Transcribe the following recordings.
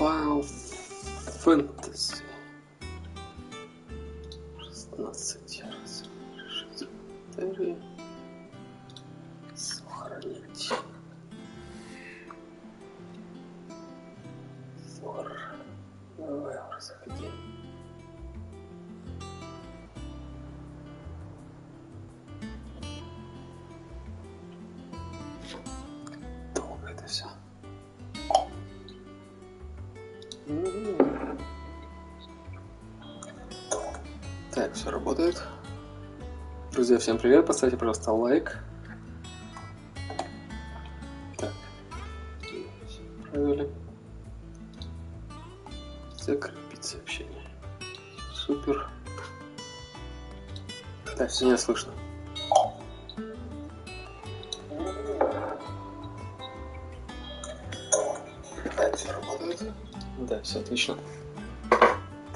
Final Fantasy 16 раз. 4. Сохранить. 40. Давай заходи. Долго это все. Так, все работает. Друзья, всем привет. Поставьте, пожалуйста, лайк. Так. Правильно. Закрепить сообщение. Супер. Так, все не слышно. Так, все работает. Да, все отлично.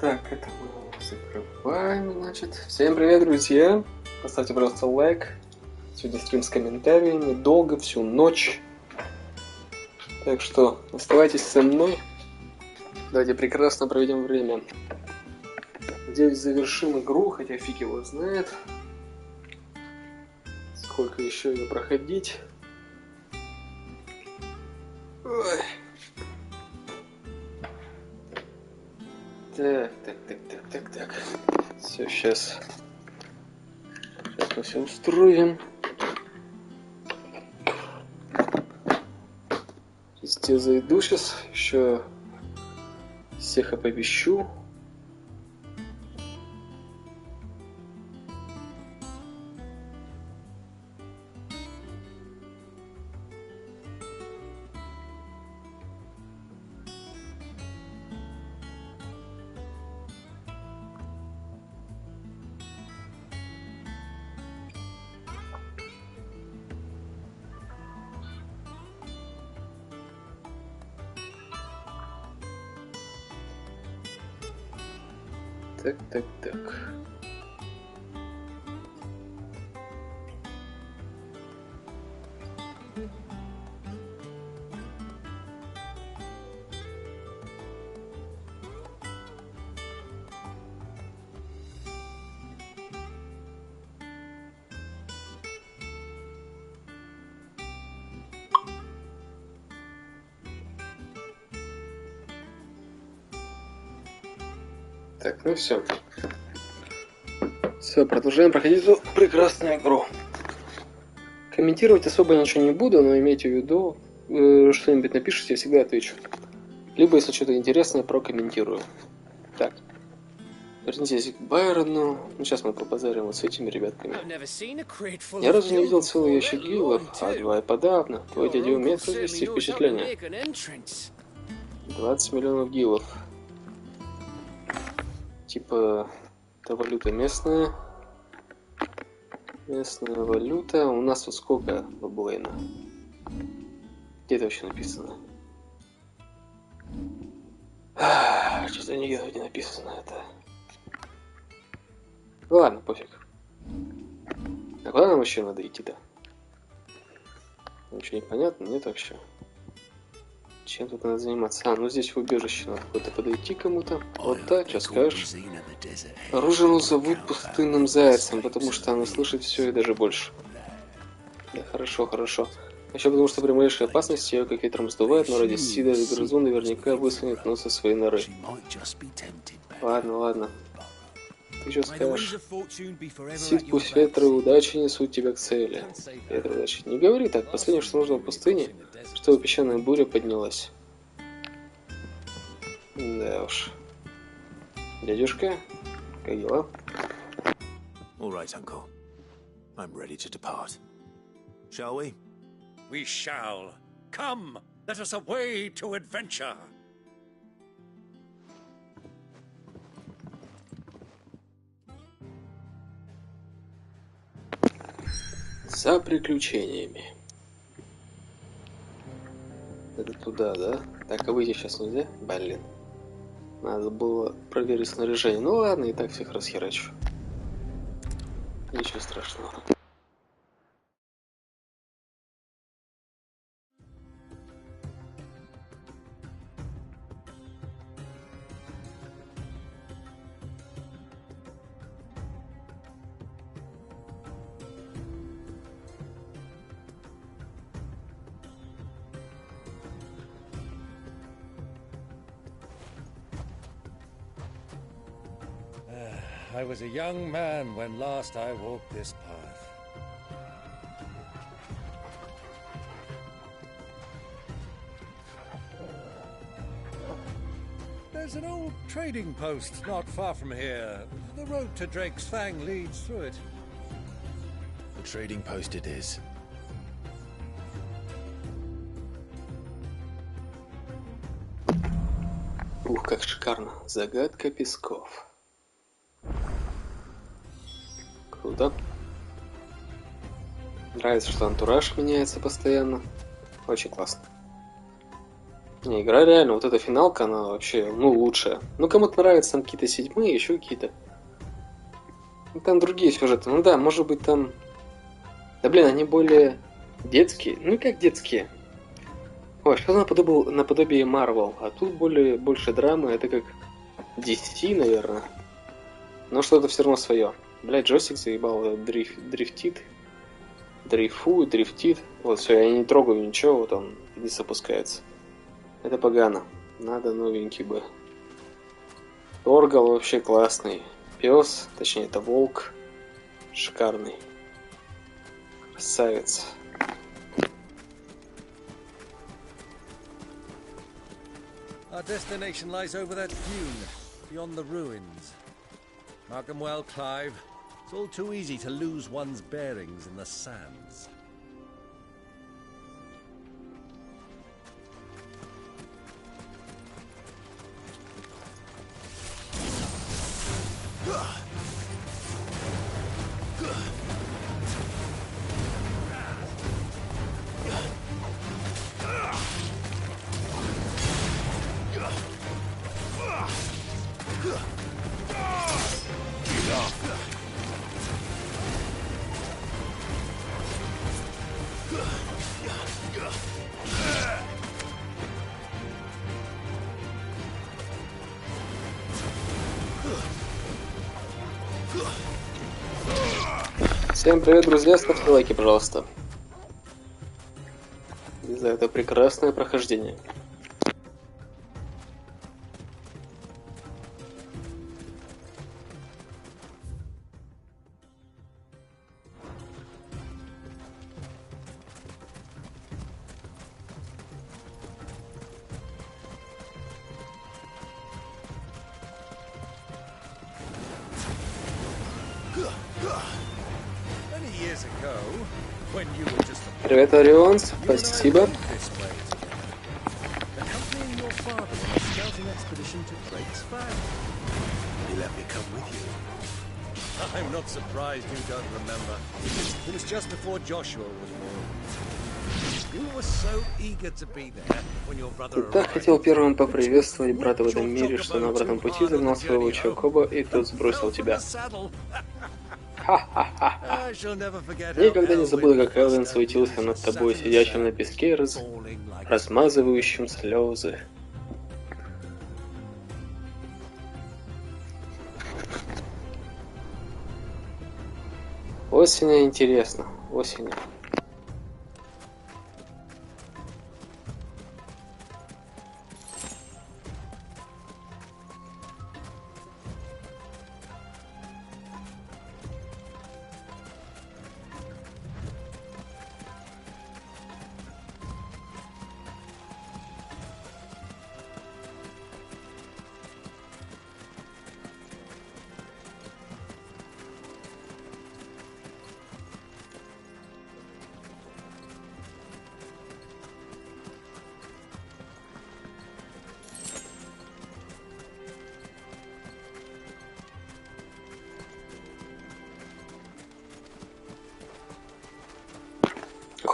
Так, это мы закрываем, значит. Всем привет, друзья. Поставьте, пожалуйста, лайк. Сегодня стрим с комментариями. Долго, всю ночь. Так что оставайтесь со мной. Давайте прекрасно проведем время. Надеюсь, завершим игру, хотя фиг его знает. Сколько еще ее проходить. Ой. Так. Все, сейчас мы все устроим. Я зайду сейчас, еще всех оповещу. Так. Так, ну все. Все, продолжаем проходить эту прекрасную игру. Комментировать особо ничего не буду, но имейте в виду, что-нибудь напишите, я всегда отвечу. Либо, если что-то интересное, прокомментирую. Так. Вернитесь к Байрону. Ну, сейчас мы побазарим вот с этими ребятками. Ни разу не видел целый ящик гиллов, а два и подавно. Твой дядя умеет произвести впечатление. 20 миллионов гиллов. Типа, это валюта местная. Местная валюта. У нас вот сколько баблейна? Где это вообще написано? Что-то нигде не написано это. Ладно, пофиг. А куда нам вообще надо идти-то? Ничего не понятно, нет вообще. Чем тут надо заниматься? А, ну здесь в убежище надо куда-то подойти кому-то. Вот так, что скажешь. Оружие зовут пустынным зайцем, потому что оно слышит все и даже больше. Да, хорошо. Еще потому что при малейшей опасности ее как ветром сдувает, но ради Сида грызун наверняка высунет нос из своей норы. Ладно. Ты что скажешь? Сид, пусть ветры удачи несут тебя к цели. Ветры удачи. Не говори так. Последнее, что нужно в пустыне, чтобы песчаная буря поднялась. Да уж. Дядюшка, как дела? All right, uncle. I'm ready to depart. Shall we? We shall. Come, let us away to adventure. За приключениями. Это туда, да? Так, а выйти сейчас нельзя? Блин. Надо было проверить снаряжение. Ну ладно, и так всех расхерачу. Ничего страшного. I was a young man when last I walked this path. There's an old trading post not far from here. The road to Drake's Fang leads through it. The trading post it is. Ух, как шикарно. Загадка песков. Круто. Нравится, что антураж меняется постоянно. Очень классно. Не, игра реально, вот эта финалка, она вообще, ну, лучшая. Ну, кому-то нравятся там какие-то седьмые, еще какие-то. Ну, там другие сюжеты. Ну да, может быть там... Да блин, они более детские. Ну, как детские. Ой, что наподобие Marvel. А тут больше драмы. Это как DC, наверное. Но что-то все равно свое. Блядь, джойстик заебал, дрифтит. Дрифтит. Вот все, я не трогаю ничего, вот он вниз опускается. Это погано. Надо новенький бы. Торгал вообще классный. Пес, точнее это волк. Шикарный. Красавец. Our destination lies over that dune, beyond the ruins. Mark 'em well, Clive. It's all too easy to lose one's bearings in the sands. Всем привет, друзья, ставьте лайки, пожалуйста. И за это прекрасное прохождение. Привет, Орион, спасибо. I'm not surprised you don't remember. It was just before Joshua was born. You were so eager to be there when your brother arrived. Ты так хотел первым поприветствовать брата в этом мире, что на обратном пути загнал своего Чокоба, и тот сбросил тебя. Ха-ха-ха. Никогда не забуду, как Элвин суетился над тобой, сидящим на песке, размазывающим слезы. Осень интересно. Осень.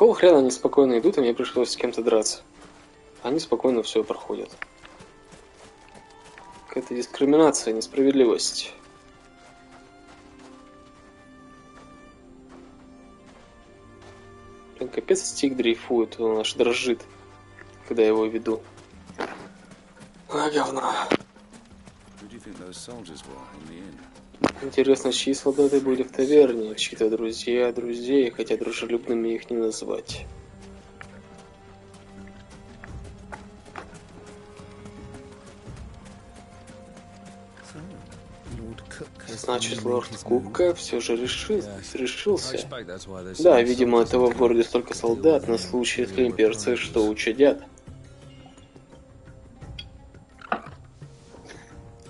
Какого хрена они спокойно идут, а мне пришлось с кем-то драться? Они спокойно все проходят. Какая-то дискриминация, несправедливость. Блин, капец, стик дрейфует, он аж дрожит, когда я его веду. А, говно. Интересно, чьи солдаты были в таверне, чьи-то друзья друзей, хотя дружелюбными их не назвать. Значит, лорд Кубка все же решился. Да, видимо, от того в городе столько солдат на случай, если имперцы что учудят.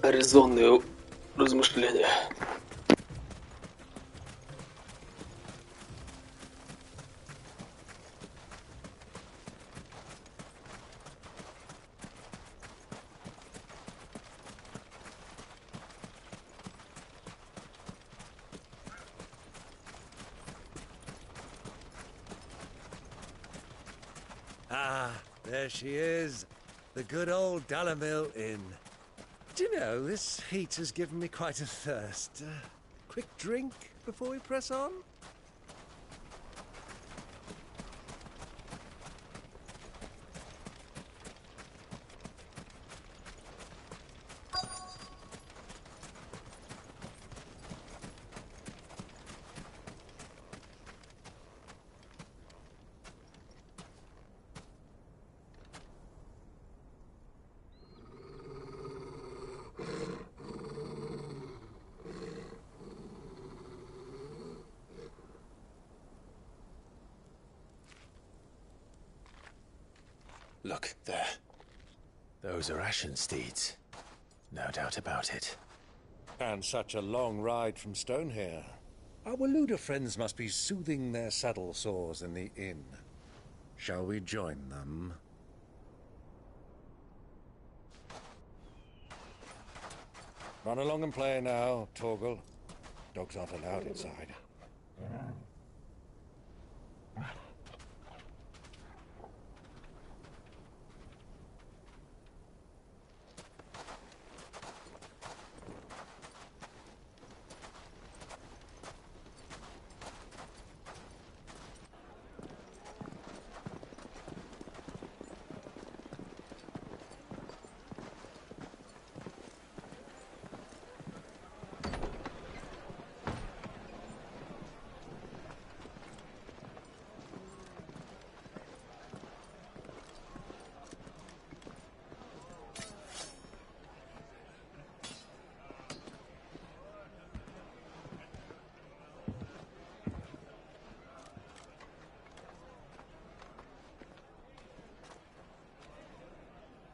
Резонные размышления. Ah, there she is. The good old Dalamil Inn. Do you know, this heat has given me quite a thirst. Quick drink before we press on? Look, there. Those are Ashen steeds. No doubt about it. And such a long ride from Stonehere. Our Waluda friends must be soothing their saddle sores in the inn. Shall we join them? Run along and play now, Torgal. Dogs aren't allowed inside.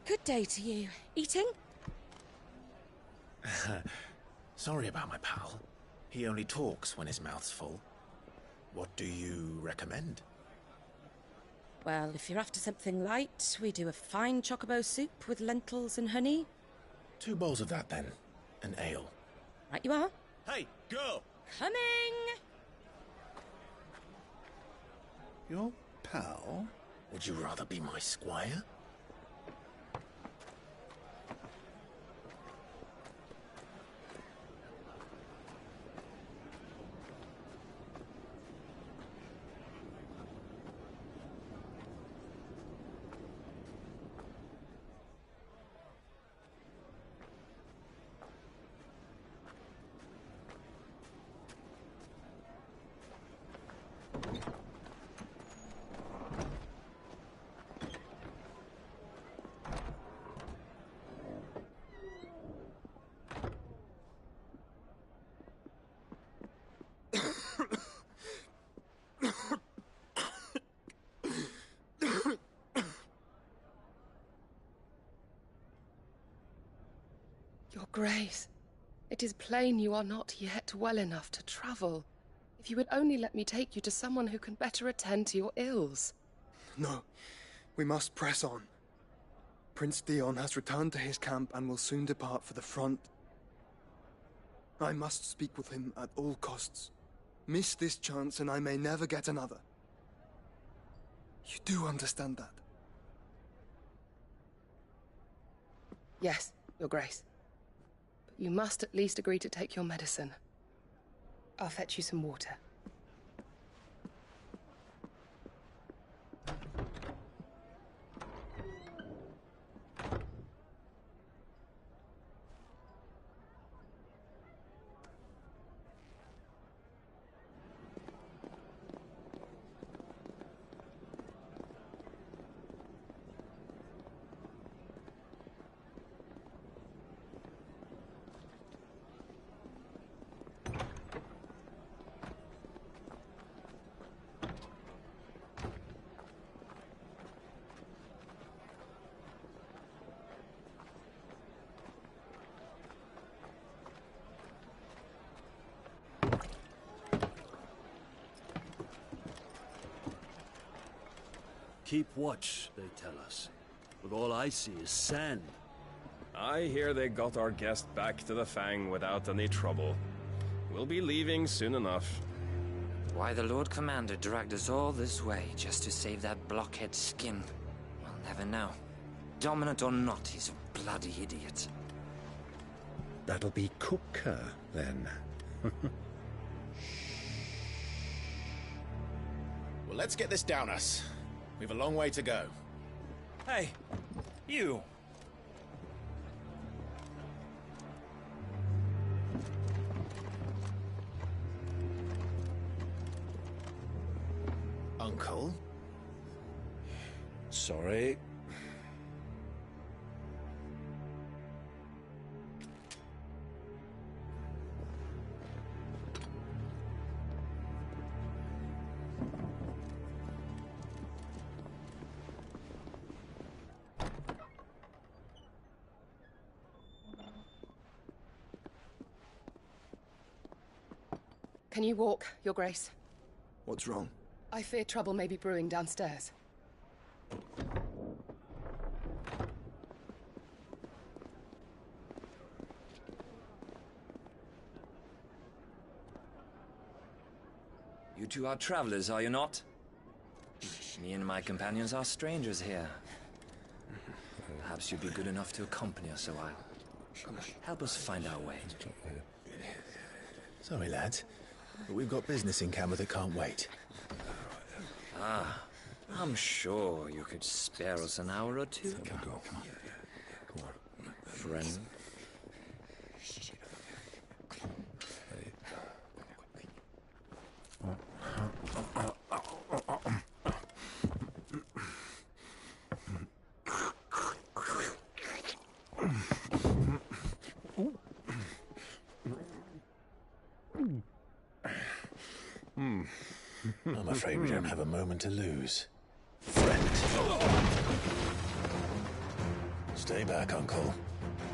Good day to you. Eating? Sorry about my pal. He only talks when his mouth's full. What do you recommend? Well, if you're after something light, we do a fine chocobo soup with lentils and honey. 2 bowls of that, then. An ale. Right you are. Hey, girl! Coming! Your pal? Would you rather be my squire? Your Grace, it is plain you are not yet well enough to travel. If you would only let me take you to someone who can better attend to your ills. No, we must press on. Prince Theon has returned to his camp and will soon depart for the front. I must speak with him at all costs. Miss this chance and I may never get another. You do understand that? Yes, Your Grace. But you must at least agree to take your medicine. I'll fetch you some water. Keep watch, they tell us. But all I see is sand. I hear they got our guest back to the Fang without any trouble. We'll be leaving soon enough. Why the Lord Commander dragged us all this way just to save that blockhead skin, we'll never know. Dominant or not, he's a bloody idiot. That'll be Cooker, then. Well, let's get this down us. We've a long way to go. Hey, you! Uncle? Sorry. Can you walk, Your Grace? What's wrong? I fear trouble may be brewing downstairs. You two are travelers, are you not? Me and my companions are strangers here. Perhaps you'd be good enough to accompany us a while. Help us find our way. Sorry, lads, but we've got business in camera that can't wait. Ah, I'm sure you could spare us an hour or two. Come on. Friend. I'm afraid we don't have a moment to lose. Friend. Stay back, Uncle.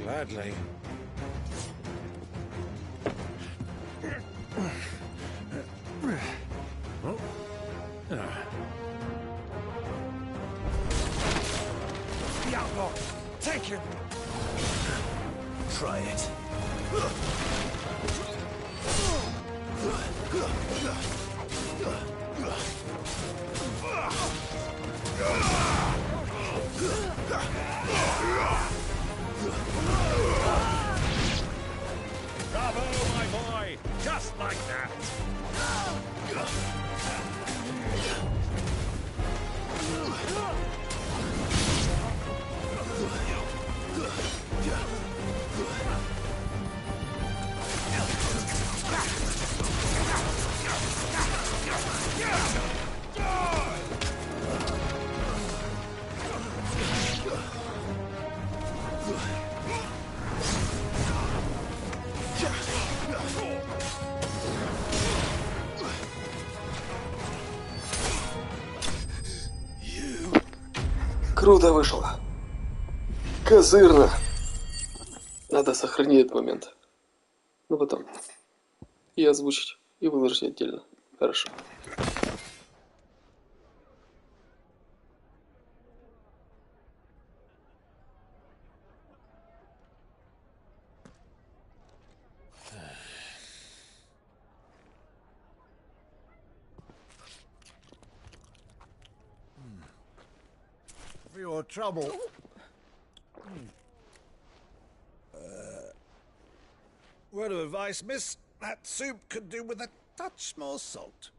Gladly. The outlaw! Take him! Try it. Bravo, my boy! Just like that! Круто вышло. Козырно. Надо сохранить этот момент. Ну потом. И озвучить, и выложить отдельно. Хорошо. for your trouble. Word of advice, miss. That soup could do with a touch more salt.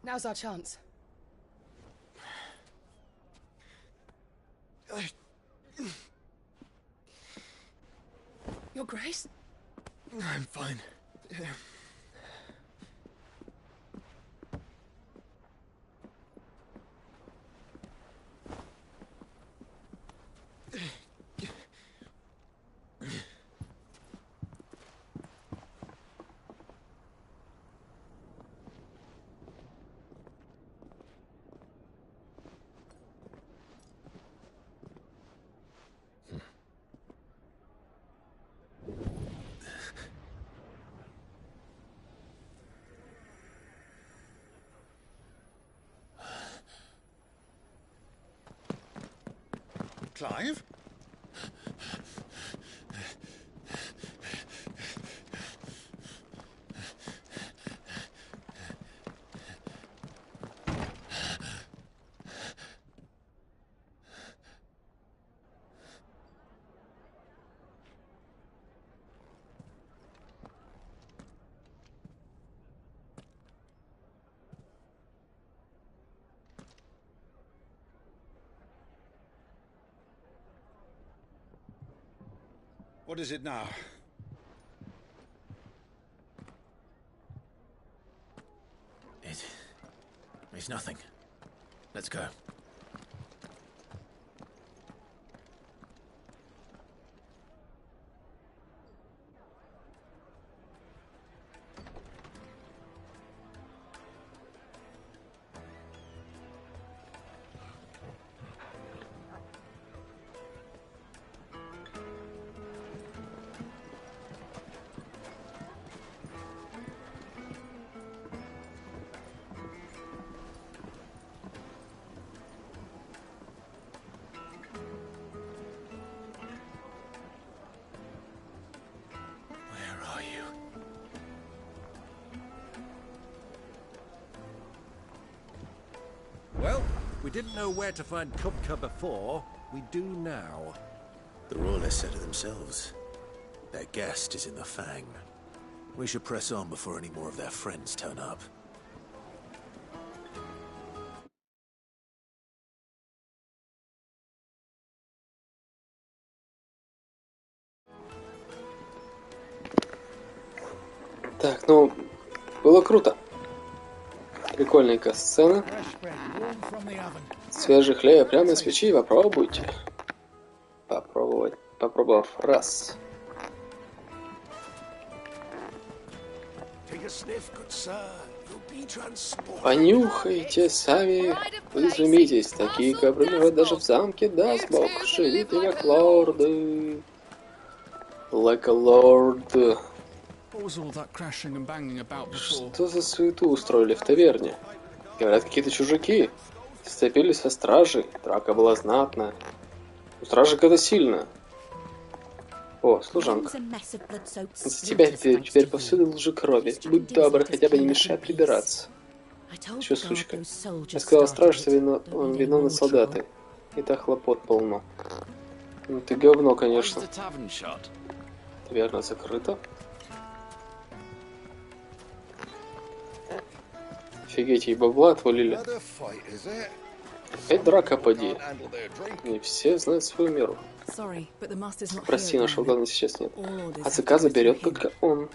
Now's our chance. Your Grace? I'm fine. Clive? What is it now? It's nothing. Let's go. Well, we didn't know where to find Kupka before. We do now. The royalists said it themselves. Their guest is in the Fang. We should press on before any more of their friends turn up. Так, ну, было круто. Прикольненькая сцена. Свежий хлеб прямо из печи, попробуйте. Попробовав раз. Понюхайте сами, вы изумитесь. Такие ковры лежат даже в замке, даст бог. Живите как лорды. Like a lord. Что за суету устроили в таверне? Говорят, какие-то чужаки. Сцепились со стражей. Драка была знатная. У стражек это сильно. О, служанка. За тебя теперь повсюду лужи крови. Будь добр, хотя бы не мешай прибираться. Чё, сучка? Я сказал страже, что он виновны солдаты. И так хлопот полно. Ну ты говно, конечно. Таверна закрыта. Офигеть, ей бабла отвалили. Опять драка, поди. Не все знают свою меру. Прости, нашего главного сейчас нет. А заказа берет только он.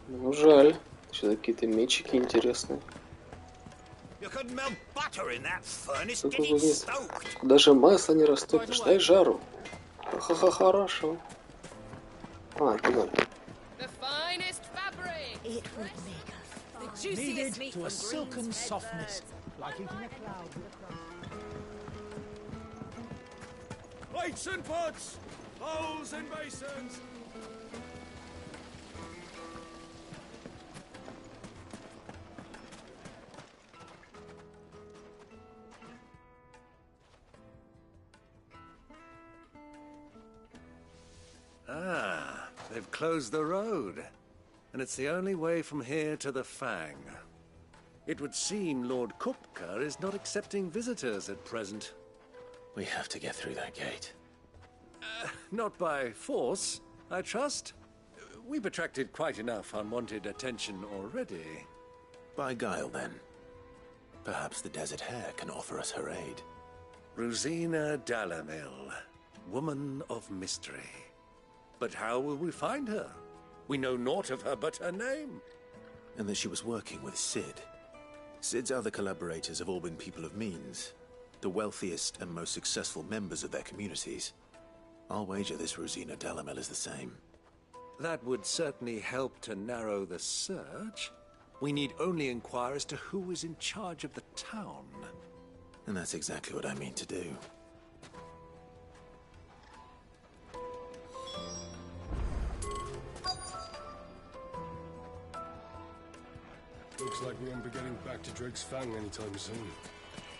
Ну, жаль. Что-то какие-то мечики интересные. Даже масло не растопишь, дай жару. Ха-ха-ха, хорошо. А, туда. Needed to a silken softness. Like eating a cloud with a crust. Plates and pots! Bowls and basins! Ah, they've closed the road. And it's the only way from here to the Fang. It would seem Lord Kupka is not accepting visitors at present. We have to get through that gate. Not by force, I trust. We've attracted quite enough unwanted attention already. By guile, then. Perhaps the Desert Hare can offer us her aid. Rosina Dalamil, woman of mystery. But how will we find her? We know naught of her but her name. And that she was working with Sid. Sid's other collaborators have all been people of means, the wealthiest and most successful members of their communities. I'll wager this Rosina Dalamil is the same. That would certainly help to narrow the search. We need only inquire as to who is in charge of the town. And that's exactly what I mean to do. Looks like we won't be getting back to Drake's Fang anytime soon.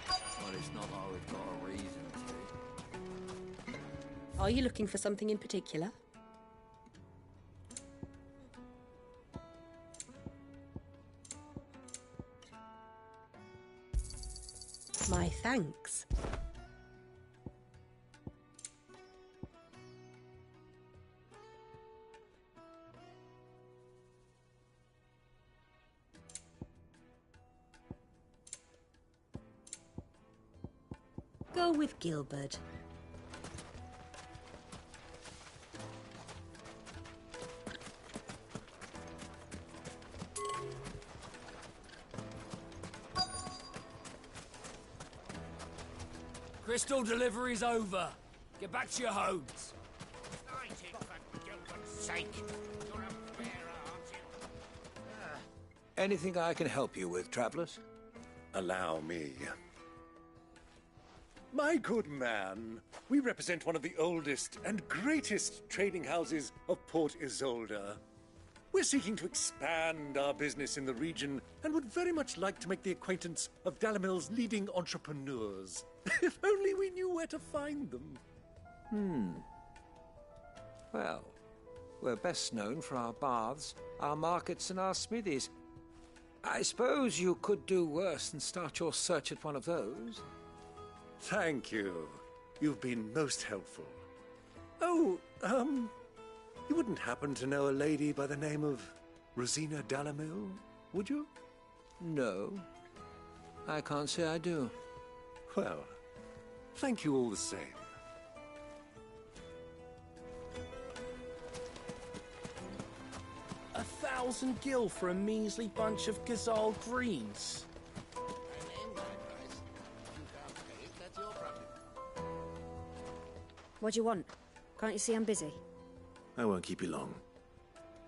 Well, it's not like we've got a reason to. Are you looking for something in particular? My thanks. Go with Gilbert. Crystal delivery's over. Get back to your homes. Light it, for Gilbert's sake. You're a bearer, aren't you? Anything I can help you with, travellers? Allow me. My good man, we represent one of the oldest and greatest trading houses of Port Isolde. We're seeking to expand our business in the region and would very much like to make the acquaintance of Dalamil's leading entrepreneurs. If only we knew where to find them. Well, we're best known for our baths, our markets and our smithies. I suppose you could do worse than start your search at one of those. Thank you. You've been most helpful. Oh, you wouldn't happen to know a lady by the name of Rosina Dalamil, would you? No, I can't say I do. Well, thank you all the same. $1,000 gil for a measly bunch of Gazal greens. What do you want? Can't you see I'm busy? I won't keep you long.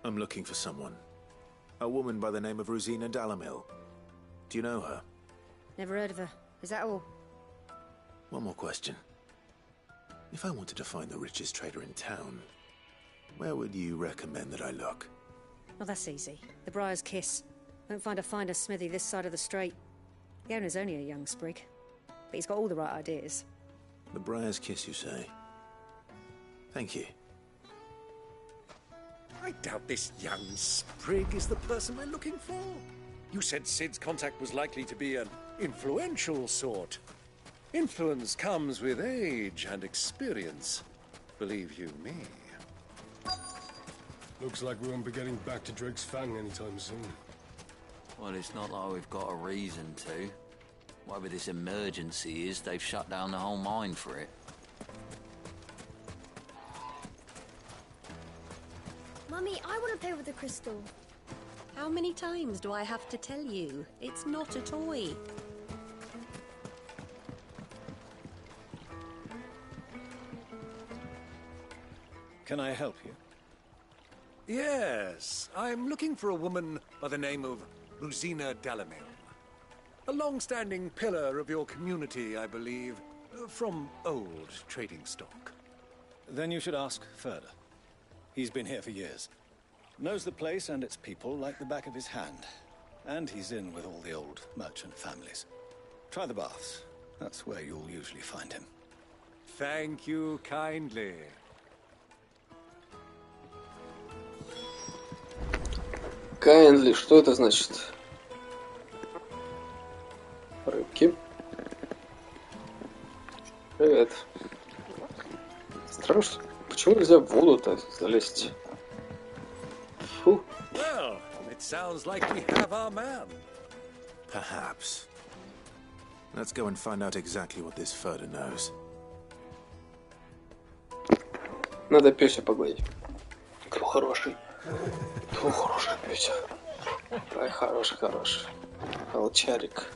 I'm looking for someone. A woman by the name of Rosina Dalamil. Do you know her? Never heard of her. Is that all? One more question. If I wanted to find the richest trader in town, where would you recommend that I look? Well, that's easy. The Briar's Kiss. Won't find a finer smithy this side of the strait. The owner's only a young sprig, but he's got all the right ideas. The Briar's Kiss, you say? Thank you. I doubt this young sprig is the person we're looking for. You said Sid's contact was likely to be an influential sort. Influence comes with age and experience, believe you me. Looks like we won't be getting back to Drake's Fang anytime soon. Well, it's not like we've got a reason to. Whatever this emergency is, they've shut down the whole mine for it. Mummy, I want to play with the crystal. How many times do I have to tell you? It's not a toy. Can I help you? Yes, I'm looking for a woman by the name of Rosina Dalamil. A long-standing pillar of your community, I believe, from old trading stock. Then you should ask further. He's been here for years. Knows the place and its people like the back of his hand. And he's in with all the old merchant families. Try the baths. That's where you'll usually find him. Thank you kindly. Kindly, что это значит? Рыбки. Привет. Странно, что... Почему нельзя в воду-то залезть? Фу. Well, it sounds like we have our man. Perhaps. Let's go and find out exactly what this Furder knows. Надо пёся погладить. Кто хороший? Кто хороший пёся? Ай, хороший. Волчарик.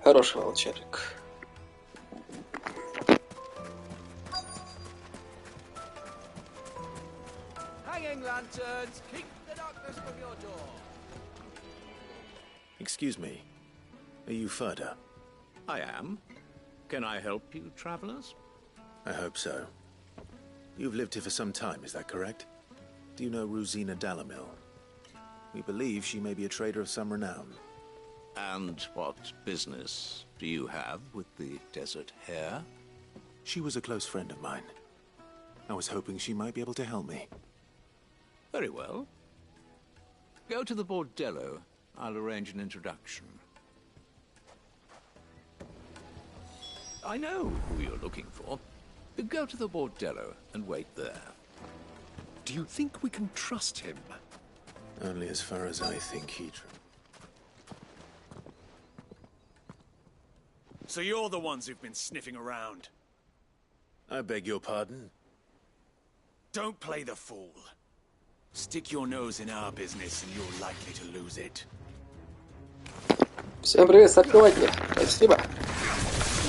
Хороший волчарик. Hanging lanterns, keep the darkness from your door. Excuse me. Are you Furder? I am. Can I help you, travelers? I hope so. You've lived here for some time, is that correct? Do you know Rosina Dalamil? We believe she may be a trader of some renown. And what business do you have with the desert hare? She was a close friend of mine. I was hoping she might be able to help me. Very well. Go to the bordello. I'll arrange an introduction. I know who you're looking for. Go to the bordello and wait there. Do you think we can trust him? Only as far as I think he... So you're the ones who've been sniffing around? I beg your pardon? Don't play the fool. Stick your nose in our business and you're likely to lose it. Всем привет с открывателя. Спасибо.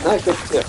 Нахер всех.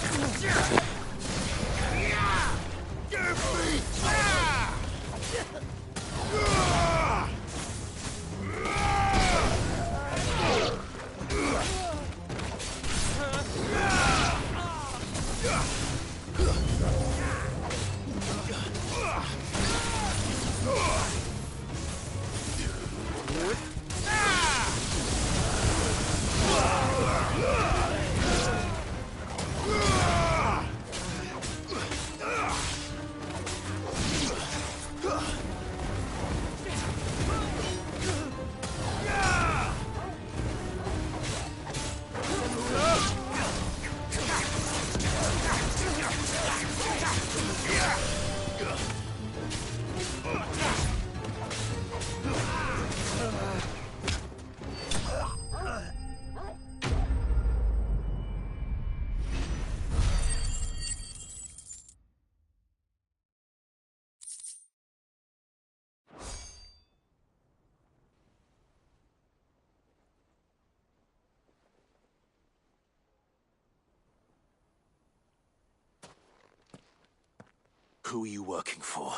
Who are you working for?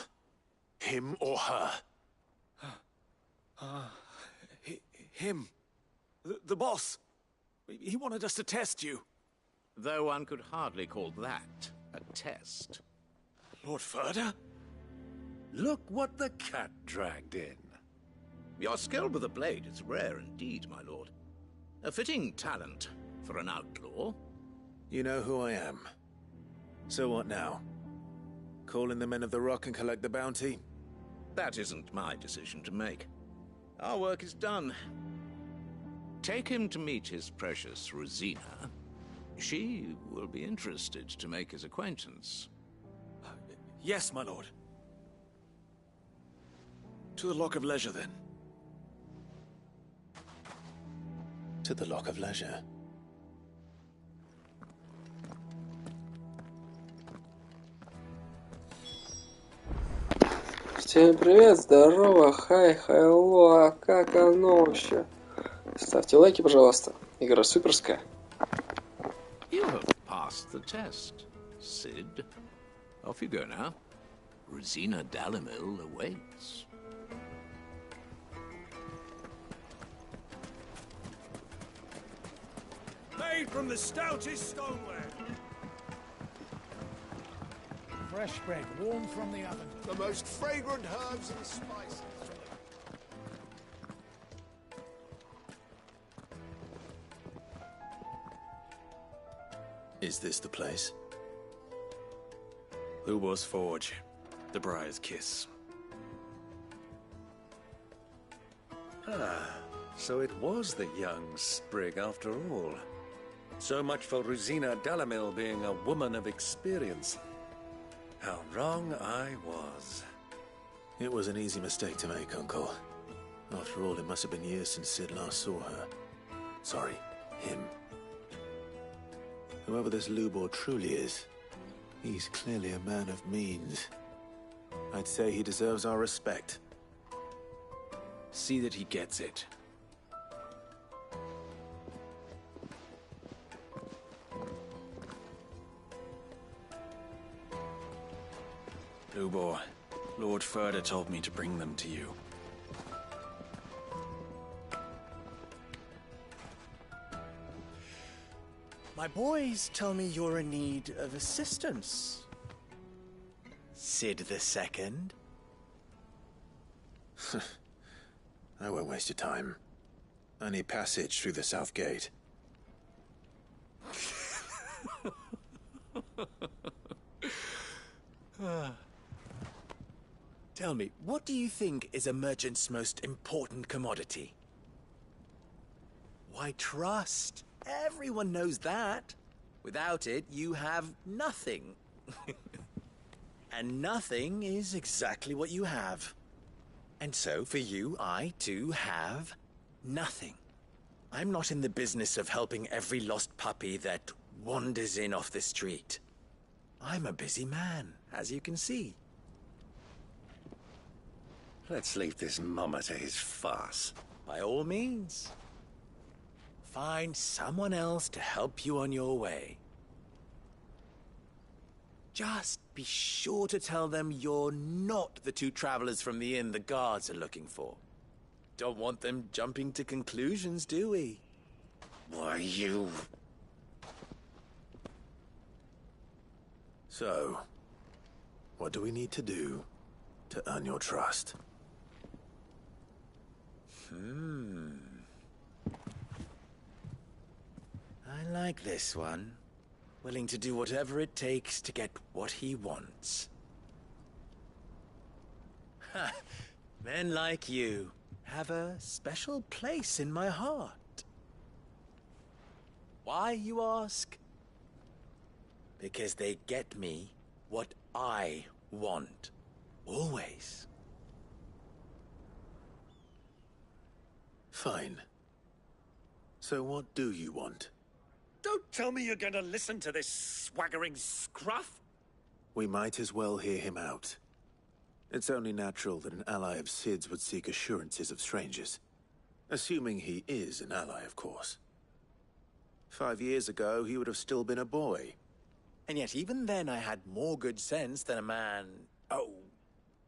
Him or her? Him. The boss. He wanted us to test you. Though one could hardly call that a test. Lord Furder? Look what the cat dragged in. Your skill with the blade is rare indeed, my lord. A fitting talent for an outlaw. You know who I am. So what now? Call in the men of the Rock and collect the bounty? That isn't my decision to make. Our work is done. Take him to meet his precious Rosina. She will be interested to make his acquaintance. Yes, my lord. To the Lock of Leisure, then. To the Lock of Leisure. Всем привет, здорово, хай, хайло, а как оно вообще? Ставьте лайки, пожалуйста. Игра суперская. You have passed the test, Sid. Off you go now. Rosina Dalamil awaits. made from the stoutest stoneware. Fresh bread, warm from the oven. The most fragrant herbs and spices. Is this the place? Lubor's Forge, the Briar's Kiss. Ah, so it was the young sprig after all. So much for Rosina Dalamil being a woman of experience. How wrong I was. It was an easy mistake to make, Uncle. After all, it must have been years since Sid last saw her. Sorry, him. Whoever this Lubor truly is, he's clearly a man of means. I'd say he deserves our respect. See that he gets it. Lubor, Lord Ferda told me to bring them to you. My boys tell me you're in need of assistance. Sid the Second? I won't waste your time. I need passage through the south gate. Tell me, what do you think is a merchant's most important commodity? Why, trust. Everyone knows that. Without it, you have nothing. And nothing is exactly what you have. And so, for you, I, too, have nothing. I'm not in the business of helping every lost puppy that wanders in off the street. I'm a busy man, as you can see. Let's leave this mummer to his farce. By all means. Find someone else to help you on your way. Just be sure to tell them you're not the two travelers from the inn the guards are looking for. Don't want them jumping to conclusions, do we? Why, you... So, what do we need to do to earn your trust? I like this one. Willing to do whatever it takes to get what he wants. Ha! Men like you have a special place in my heart. Why, you ask? Because they get me what I want. Always. Fine. So what do you want? Don't tell me you're going to listen to this swaggering scruff. We might as well hear him out. It's only natural that an ally of Sid's would seek assurances of strangers. Assuming he is an ally, of course. 5 years ago, he would have still been a boy. And yet even then I had more good sense than a man,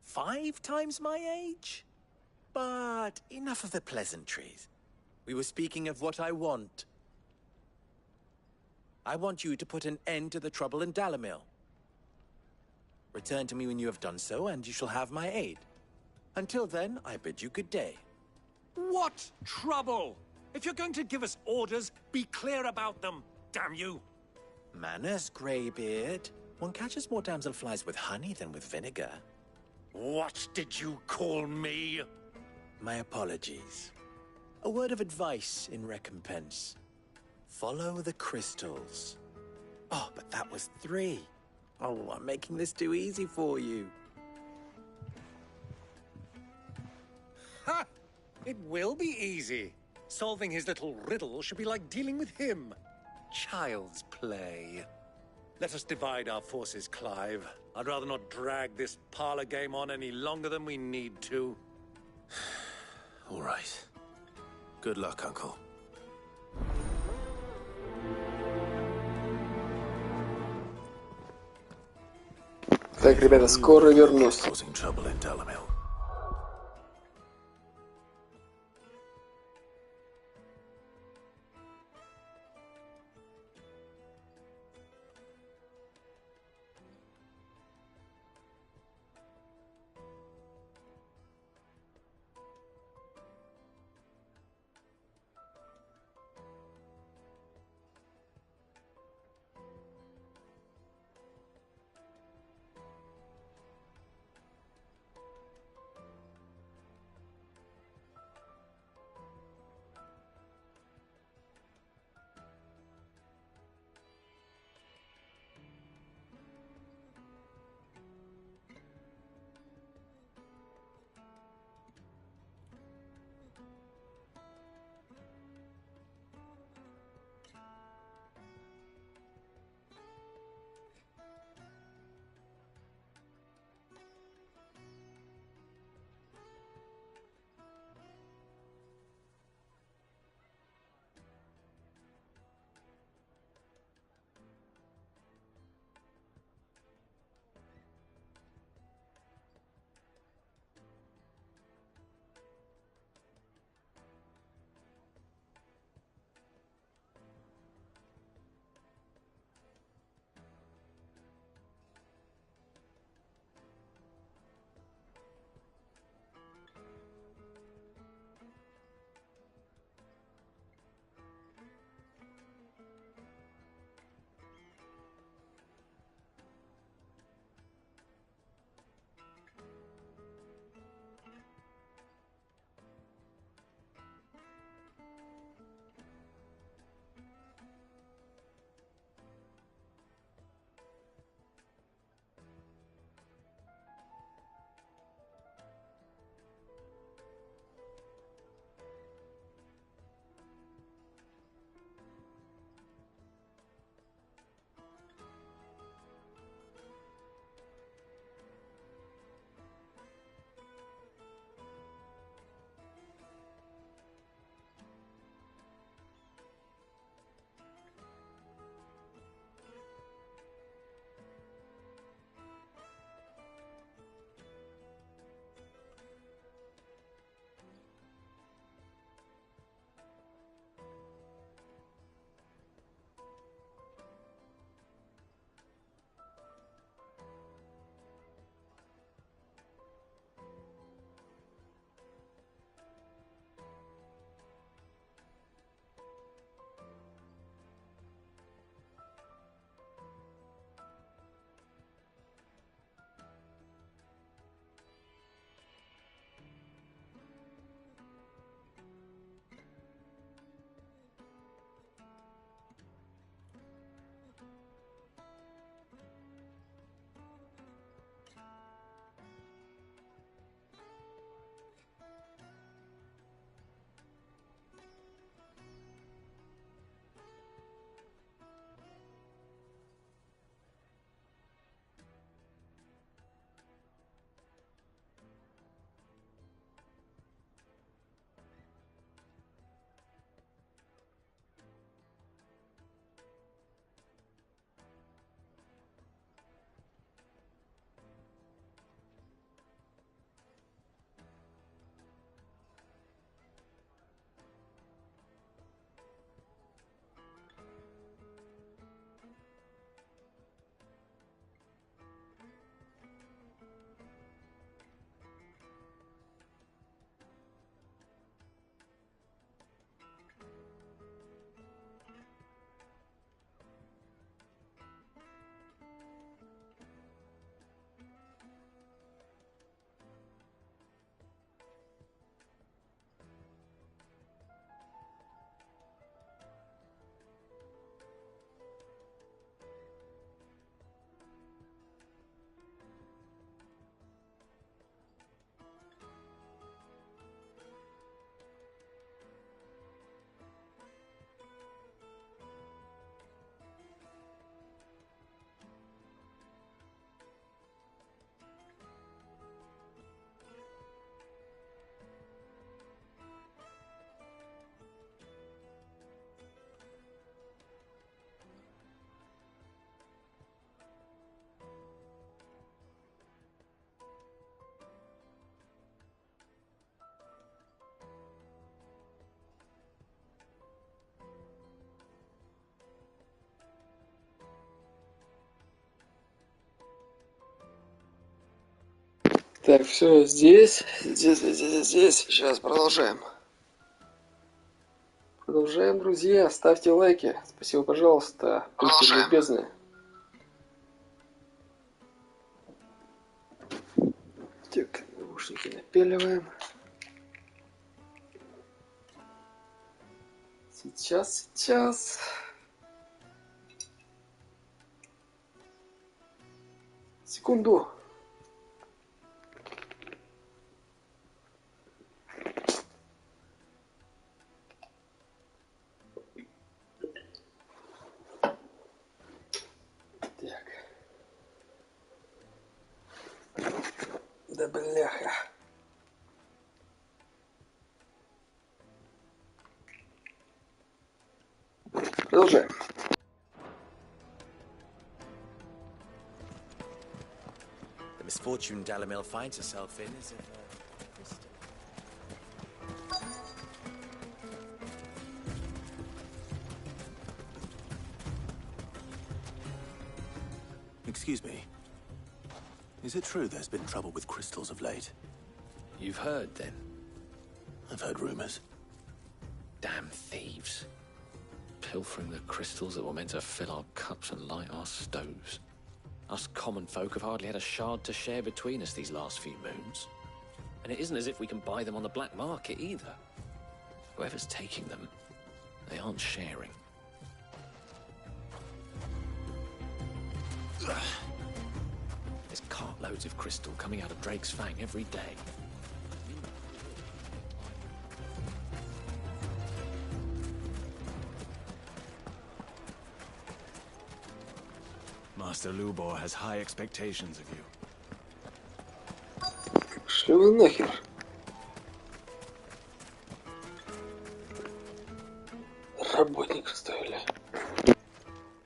5 times my age? But enough of the pleasantries. We were speaking of what I want. I want you to put an end to the trouble in Dalamil. Return to me when you have done so, and you shall have my aid. Until then, I bid you good day. What trouble? If you're going to give us orders, be clear about them, damn you! Manners, Greybeard. One catches more damselflies with honey than with vinegar. What did you call me? My apologies. A word of advice in recompense. Follow the crystals. Oh, but that was 3. Oh, I'm making this too easy for you. Ha! It will be easy. Solving his little riddle should be like dealing with him. Child's play. Let us divide our forces, Clive. I'd rather not drag this parlor game on any longer than we need to. All right. Good luck, Uncle. Так, ребята, скоро вернусь. Causing trouble in Dalamil. Так, все, здесь. Сейчас продолжаем. Продолжаем, друзья. Ставьте лайки. Спасибо, пожалуйста. Будьте любезны. Так, наушники напяливаем. Сейчас. Секунду. Так. Да бляха. Продолжаем. The misfortune Dalamil finds herself in is of crystal. Excuse me. Is it true there's been trouble with crystals of late? You've heard, then? I've heard rumors. Damn thieves. Pilfering the crystals that were meant to fill our cups and light our stoves. Us common folk have hardly had a shard to share between us these last few moons. And it isn't as if we can buy them on the black market either. Whoever's taking them, they aren't sharing. There's cartloads of crystal coming out of Drake's Fang every day. Master Lubor has high expectations of you. Шли вы нахер. Работник оставили.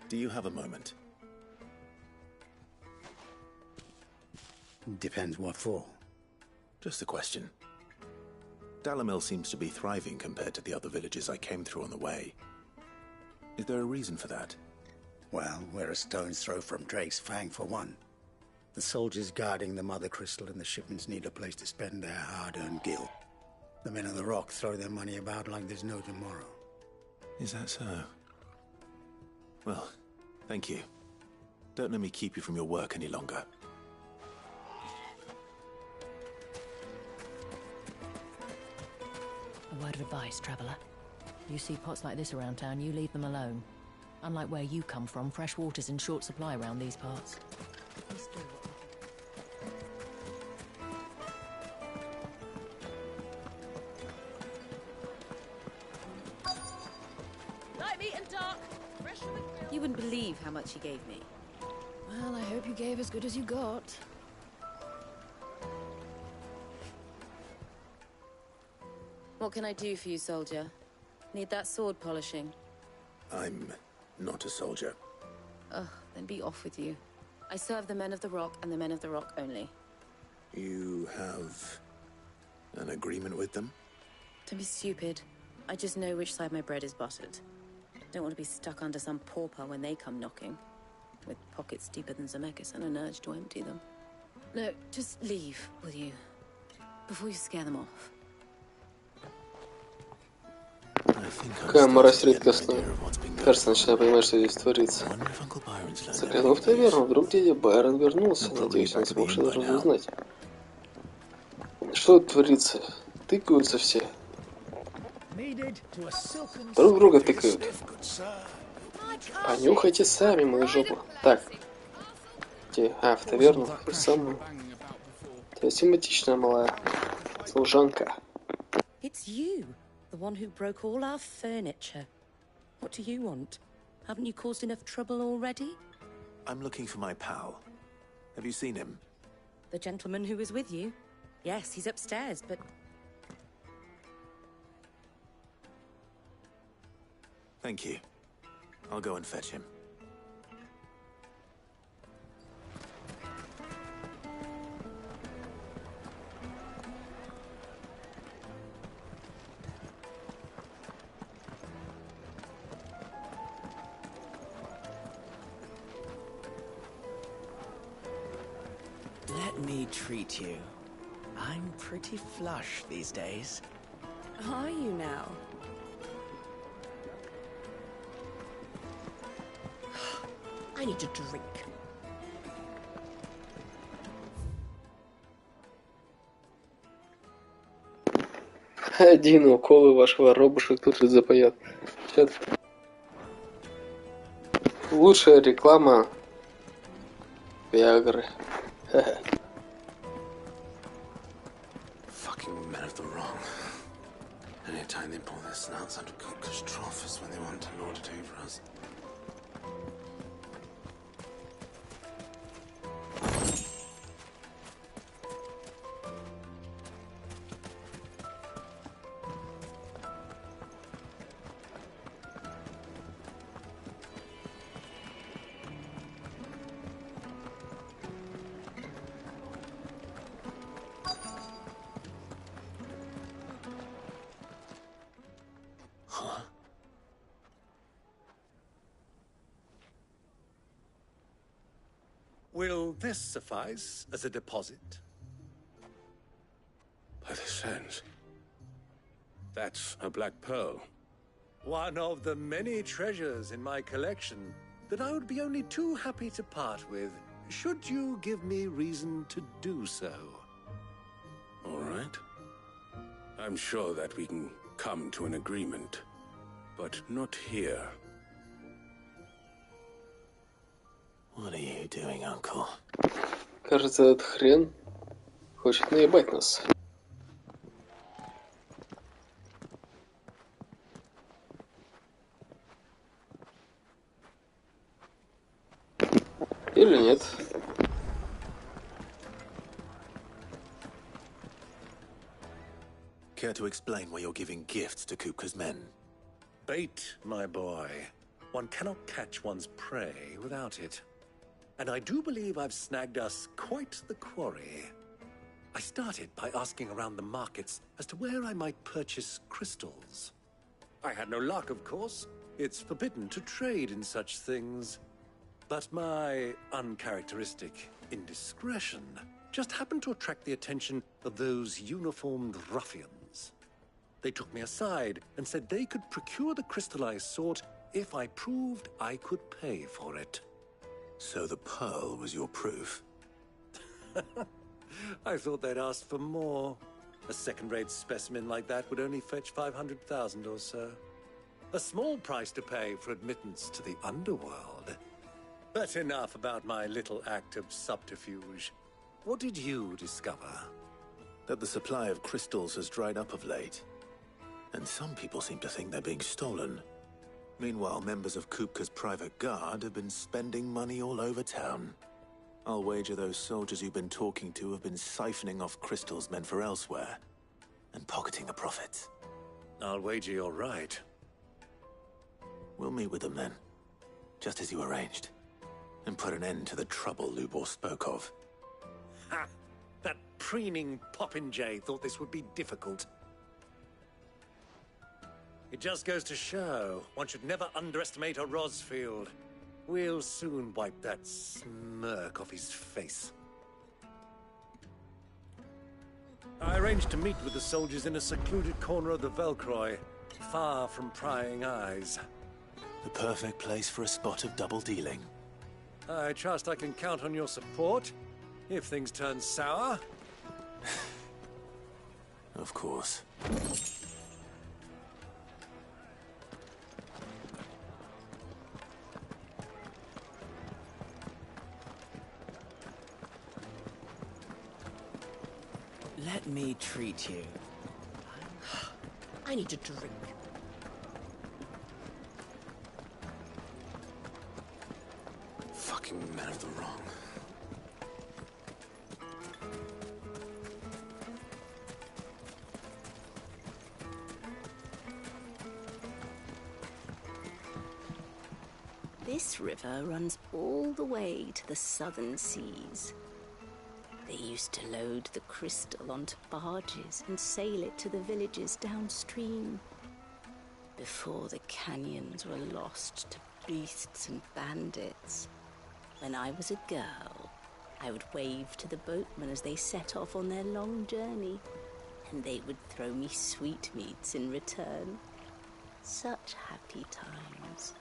Do you have a moment? Depends what for. Just a question. Dalamil seems to be thriving compared to the other villages I came through on the way. Is there a reason for that? Well, we're a stone's throw from Drake's Fang for one. The soldiers guarding the Mother Crystal and the shipments need a place to spend their hard-earned gil. The men of the Rock throw their money about like there's no tomorrow. Is that so? Well, thank you. Don't let me keep you from your work any longer. A word of advice, traveller. You see pots like this around town, you leave them alone. Unlike where you come from, fresh water's in short supply around these parts. Light meat and dark. Fresh from the grill. You wouldn't believe how much he gave me. Well, I hope you gave as good as you got. What can I do for you, soldier? Need that sword polishing? I'm not a soldier. Ugh, then be off with you. I serve the men of the Rock and the men of the Rock only. You have an agreement with them? Don't be stupid. I just know which side my bread is buttered. Don't want to be stuck under some pauper when they come knocking. With pockets deeper than Zemeckis and an urge to empty them. No, just leave, will you? Before you scare them off. Камера редкостная. Кажется, начинаю понимать, что здесь творится. Заглянув в таверну, вдруг дядя Байрон вернулся. Надеюсь, он смог что-то узнать. Что тут творится? Тыкаются все. Друг друга тыкают. Понюхайте сами мою жопу. Так. Где? А, в таверну. Самую. Ты симпатичная малая служанка. It's you. The one who broke all our furniture. What do you want? Haven't you caused enough trouble already? I'm looking for my pal. Have you seen him? The gentleman who was with you? Yes, he's upstairs, but... Thank you. I'll go and fetch him. Let me treat you. I'm pretty flush these days. Are you now? I need a drink. Один укол вашего робушек тут и запоет. Чё-то. Лучшая реклама Виагры. Fucking men of the wrong. Anytime they pull their snouts out of Cook's trough is when they want to lord it over us. Will this suffice as a deposit? By the sands. That's a black pearl. One of the many treasures in my collection that I would be only too happy to part with, should you give me reason to do so. All right. I'm sure that we can come to an agreement, but not here. What are you doing, Uncle? Кажется, этот хрен хочет наебать нас. Или нет? Care to explain why you're giving gifts to Kupka's men? Bait, my boy. One cannot catch one's prey without it. And I do believe I've snagged us quite the quarry. I started by asking around the markets as to where I might purchase crystals. I had no luck, of course. It's forbidden to trade in such things. But my uncharacteristic indiscretion just happened to attract the attention of those uniformed ruffians. They took me aside and said they could procure the crystal I sought if I proved I could pay for it. So the pearl was your proof? I thought they'd asked for more. A second-rate specimen like that would only fetch 500,000 or so. A small price to pay for admittance to the underworld. But enough about my little act of subterfuge. What did you discover? That the supply of crystals has dried up of late. And some people seem to think they're being stolen. Meanwhile, members of Kupka's private guard have been spending money all over town. I'll wager those soldiers you've been talking to have been siphoning off crystals meant for elsewhere, and pocketing the profits. I'll wager you're right. We'll meet with them then, just as you arranged, and put an end to the trouble Lubor spoke of. Ha! That preening popinjay thought this would be difficult. It just goes to show, one should never underestimate a Rosfield. We'll soon wipe that smirk off his face. I arranged to meet with the soldiers in a secluded corner of the Velcroy, far from prying eyes. The perfect place for a spot of double dealing. I trust I can count on your support, if things turn sour. Of course. Let me treat you. I need a drink. Fucking men of the wrong. This river runs all the way to the southern seas. They used to load the crystal onto barges and sail it to the villages downstream. Before the canyons were lost to beasts and bandits. When I was a girl, I would wave to the boatmen as they set off on their long journey, and they would throw me sweetmeats in return. Such happy times.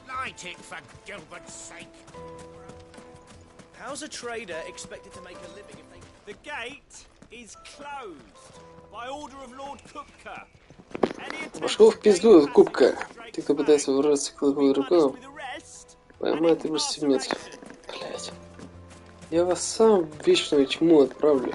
Light it, for Gilbert's sake. How's a trader expected to make a living if they... The gate is closed by order of Lord Kupka. Пошел в пизду, Кубка. Ты, кто пытается ворваться к клыку другого, поймай ты будешь 7 метров. Блять. Я вас сам в вечную тьму отправлю.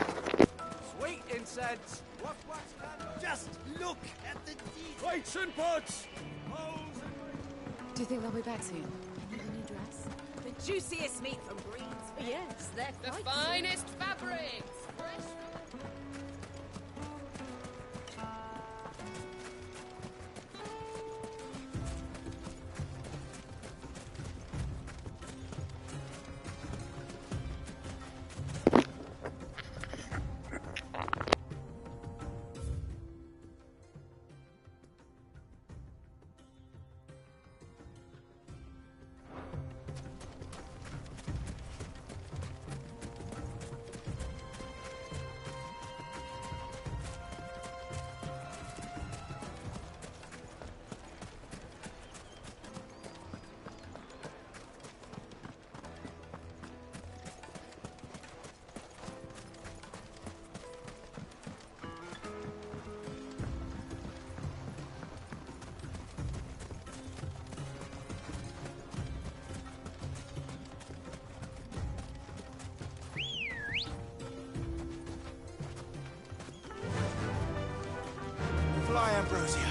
Do you think they'll be back soon? The new dress? The juiciest meat from Greens. Yes, they're the quite finest fabrics. Fresh. Fly, Ambrosia.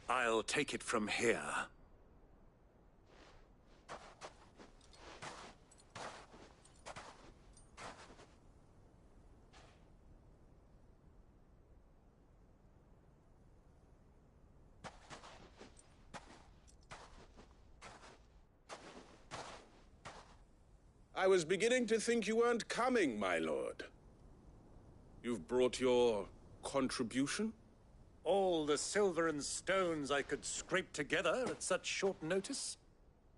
I'll take it from here. I was beginning to think you weren't coming, my lord. You've brought your contribution? All the silver and stones I could scrape together at such short notice?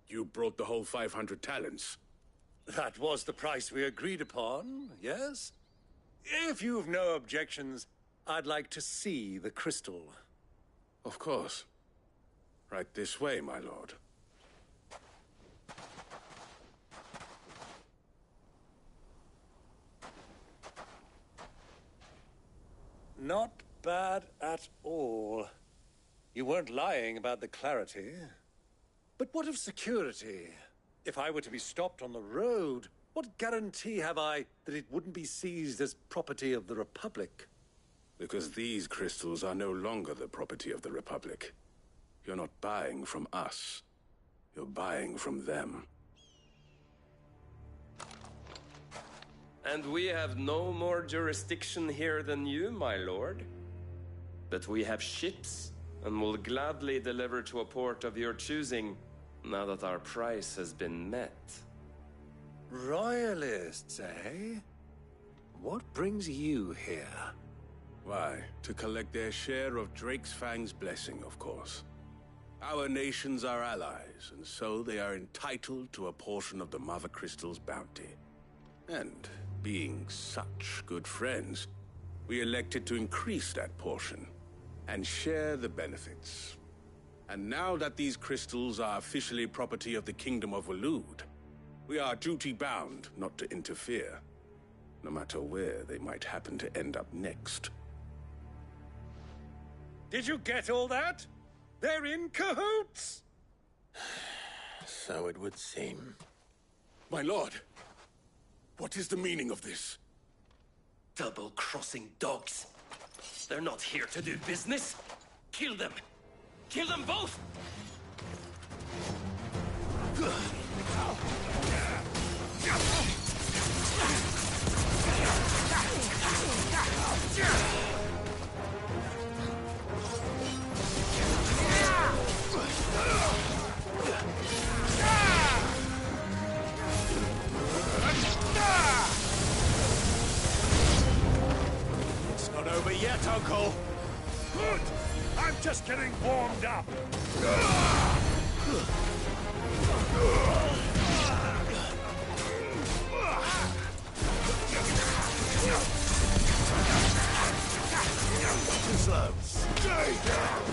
You brought the whole 500 talents. That was the price we agreed upon, yes? If you've no objections, I'd like to see the crystal. Of course. Right this way, my lord. Not bad at all. You weren't lying about the clarity. But what of security? If I were to be stopped on the road, what guarantee have I that it wouldn't be seized as property of the Republic? Because these crystals are no longer the property of the Republic. You're not buying from us. You're buying from them. And we have no more jurisdiction here than you, my lord. But we have ships, and will gladly deliver to a port of your choosing, now that our price has been met. Royalists, eh? What brings you here? Why, to collect their share of Drake's Fang's blessing, of course. Our nations are allies, and so they are entitled to a portion of the Mother Crystal's bounty. And being such good friends, we elected to increase that portion. and share the benefits. And now that these crystals are officially property of the Kingdom of Waloed, we are duty-bound not to interfere, no matter where they might happen to end up next. Did you get all that? They're in cahoots! So it would seem. My lord, what is the meaning of this? Double-crossing dogs. They're not here to do business. Kill them! Kill them both! It's not over yet, Uncle. Good! I'm just getting warmed up. Too slow. Stay down.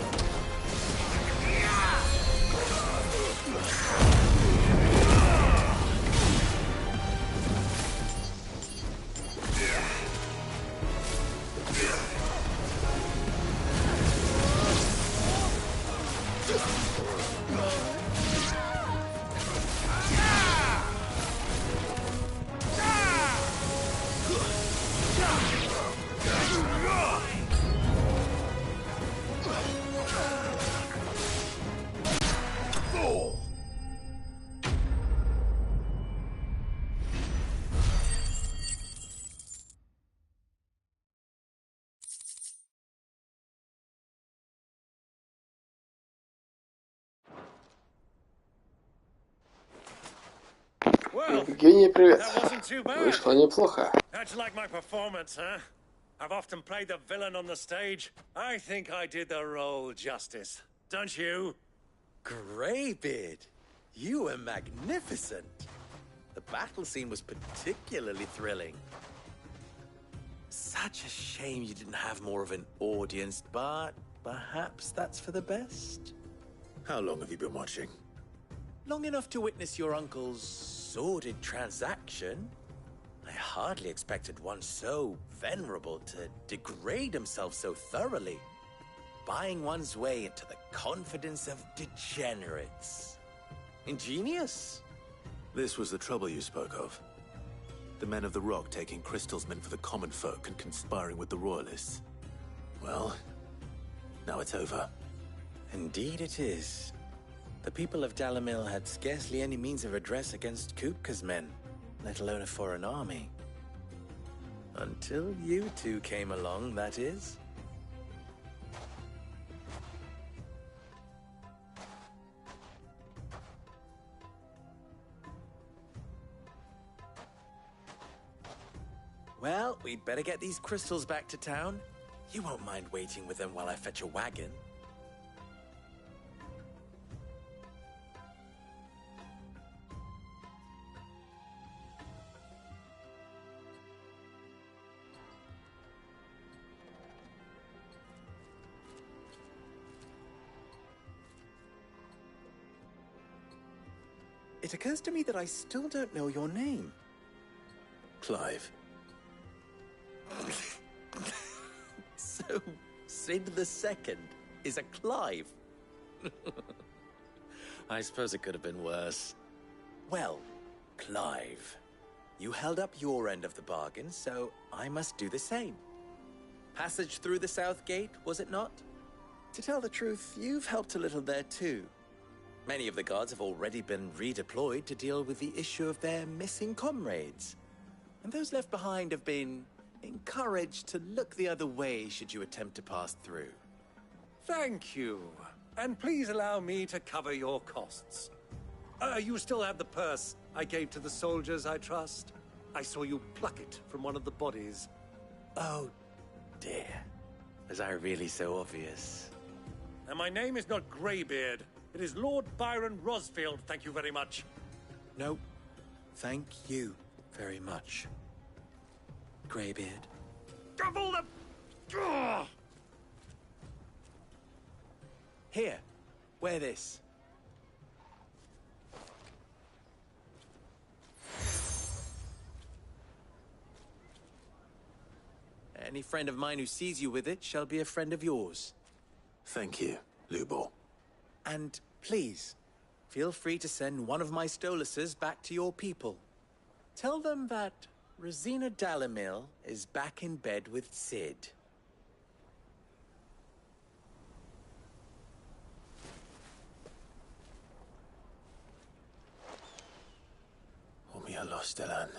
Евгений, привет. That wasn't too bad. Вышло неплохо. How'd you like my performance, huh? I've often played the villain on the stage. I think I did the role justice. Don't you? Greybeard, you were magnificent. The battle scene was particularly thrilling. Such a shame you didn't have more of an audience, but perhaps that's for the best. How long have you been watching? Long enough to witness your uncle's sordid transaction. I hardly expected one so venerable to degrade himself so thoroughly, buying one's way into the confidence of degenerates. Ingenious. This was the trouble you spoke of. The men of the Rock taking crystals meant for the common folk and conspiring with the Royalists. Well, now it's over. Indeed it is. The people of Dalamil had scarcely any means of redress against Kupka's men, let alone a foreign army. Until you two came along, that is. Well, we'd better get these crystals back to town. You won't mind waiting with them while I fetch a wagon. It occurs to me that I still don't know your name. Clive. So, Sid the Second is a Clive? I suppose it could have been worse. Well, Clive, you held up your end of the bargain, so I must do the same. Passage through the South Gate, was it not? To tell the truth, you've helped a little there too. Many of the guards have already been redeployed to deal with the issue of their missing comrades. And those left behind have been encouraged to look the other way should you attempt to pass through. Thank you. And please allow me to cover your costs. You still have the purse I gave to the soldiers, I trust? I saw you pluck it from one of the bodies. Oh, dear. Was I really so obvious? And my name is not Greybeard. It is Lord Byron Rosfield, thank you very much. No, thank you very much, Greybeard. Of all the... Ugh! Here, wear this. Any friend of mine who sees you with it shall be a friend of yours. Thank you, Lubor. And please, feel free to send one of my Stoluses back to your people. Tell them that Rosina Dalamil is back in bed with Sid. Umia Lostelan.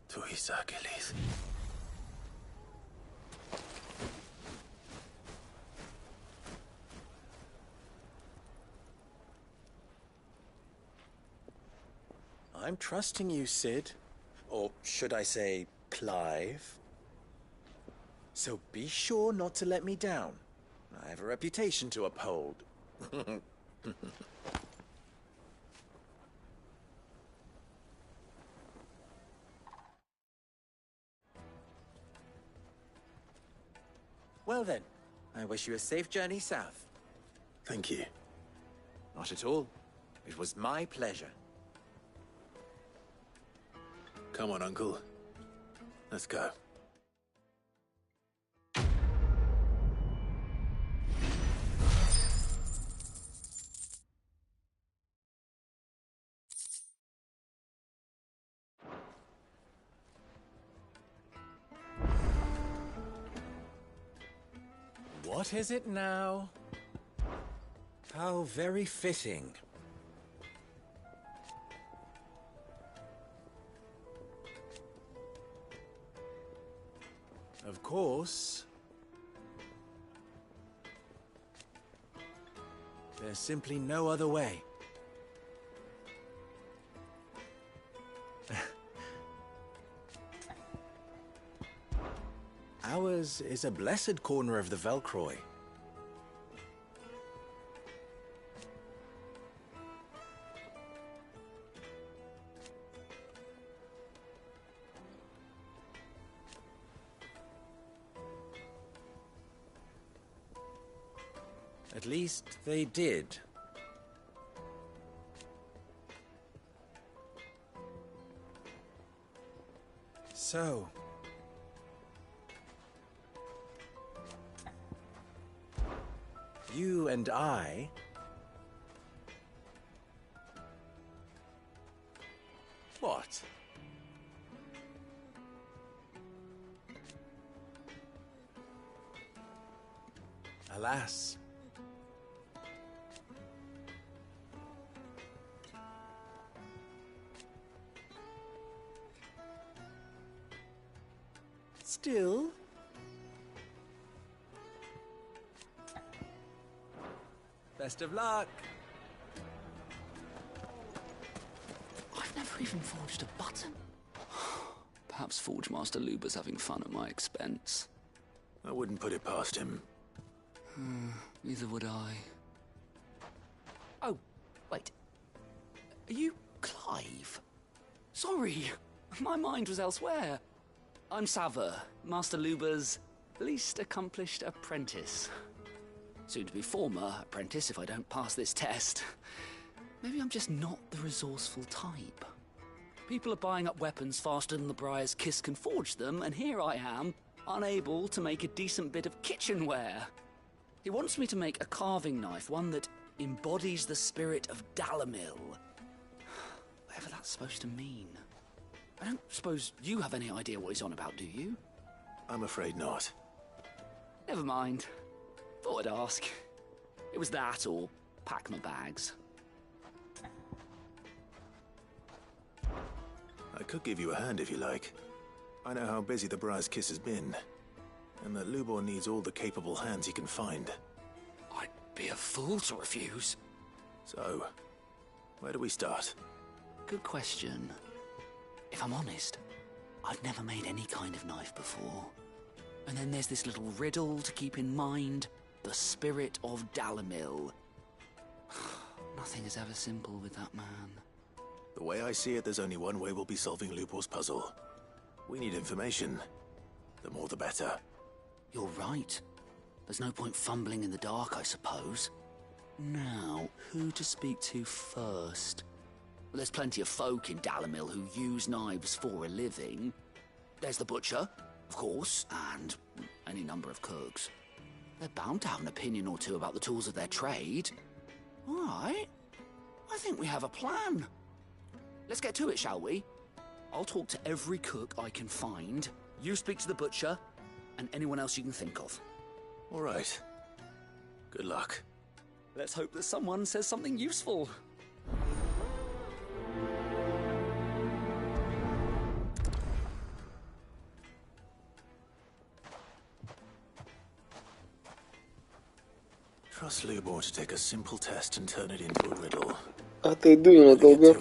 Tuisa Kelis. I'm trusting you, Sid. Or should I say, Clive. So be sure not to let me down. I have a reputation to uphold. Well then, I wish you a safe journey south. Thank you. Not at all. It was my pleasure. Come on, Uncle. Let's go. What is it now? How very fitting. Of course, there's simply no other way. Ours is a blessed corner of the Velcroy. At least they did. So, you and I what? Alas. Still, best of luck. I've never even forged a button. Perhaps Forge Master Luber's having fun at my expense. I wouldn't put it past him. Neither would I. Oh, wait. Are you Clive? Sorry, my mind was elsewhere. I'm Sava, Master Luber's least accomplished apprentice. Soon to be former apprentice if I don't pass this test. Maybe I'm just not the resourceful type. People are buying up weapons faster than the Briar's Kiss can forge them, and here I am, unable to make a decent bit of kitchenware. He wants me to make a carving knife, one that embodies the spirit of Dalamil. Whatever that's supposed to mean. I don't suppose you have any idea what he's on about, do you? I'm afraid not. Never mind. Thought I'd ask. It was that or pack my bags. I could give you a hand if you like. I know how busy the Briar's Kiss has been, and that Lubor needs all the capable hands he can find. I'd be a fool to refuse. So, where do we start? Good question. If I'm honest, I've never made any kind of knife before. And then there's this little riddle to keep in mind. The spirit of Dalamil. Nothing is ever simple with that man. The way I see it, there's only one way we'll be solving Lubor's puzzle. We need information. The more the better. You're right. There's no point fumbling in the dark, I suppose. Now, who to speak to first? Well, there's plenty of folk in Dalamil who use knives for a living. There's the butcher, of course, and any number of cooks. They're bound to have an opinion or two about the tools of their trade. All right. I think we have a plan. Let's get to it, shall we? I'll talk to every cook I can find. You speak to the butcher, and anyone else you can think of. All right. Good luck. Let's hope that someone says something useful. Trust Lubor to take a simple test and turn it into a riddle. А ты иду ненадолго.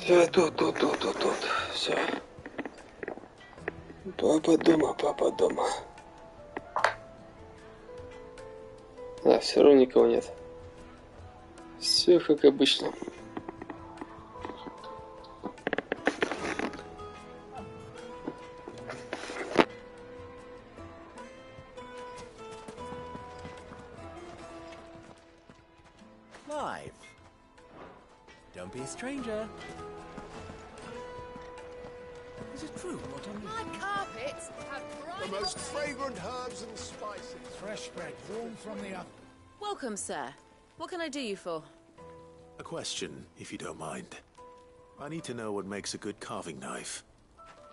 Все, тут. Все. Папа дома. А, все равно никого нет. Все как обычно. Live. Don't be a stranger. Is it true what I'm... My carpets have bright... The most fragrant herbs and spices. Fresh bread, warm from the oven. Welcome, sir. What can I do you for? A question, if you don't mind. I need to know what makes a good carving knife.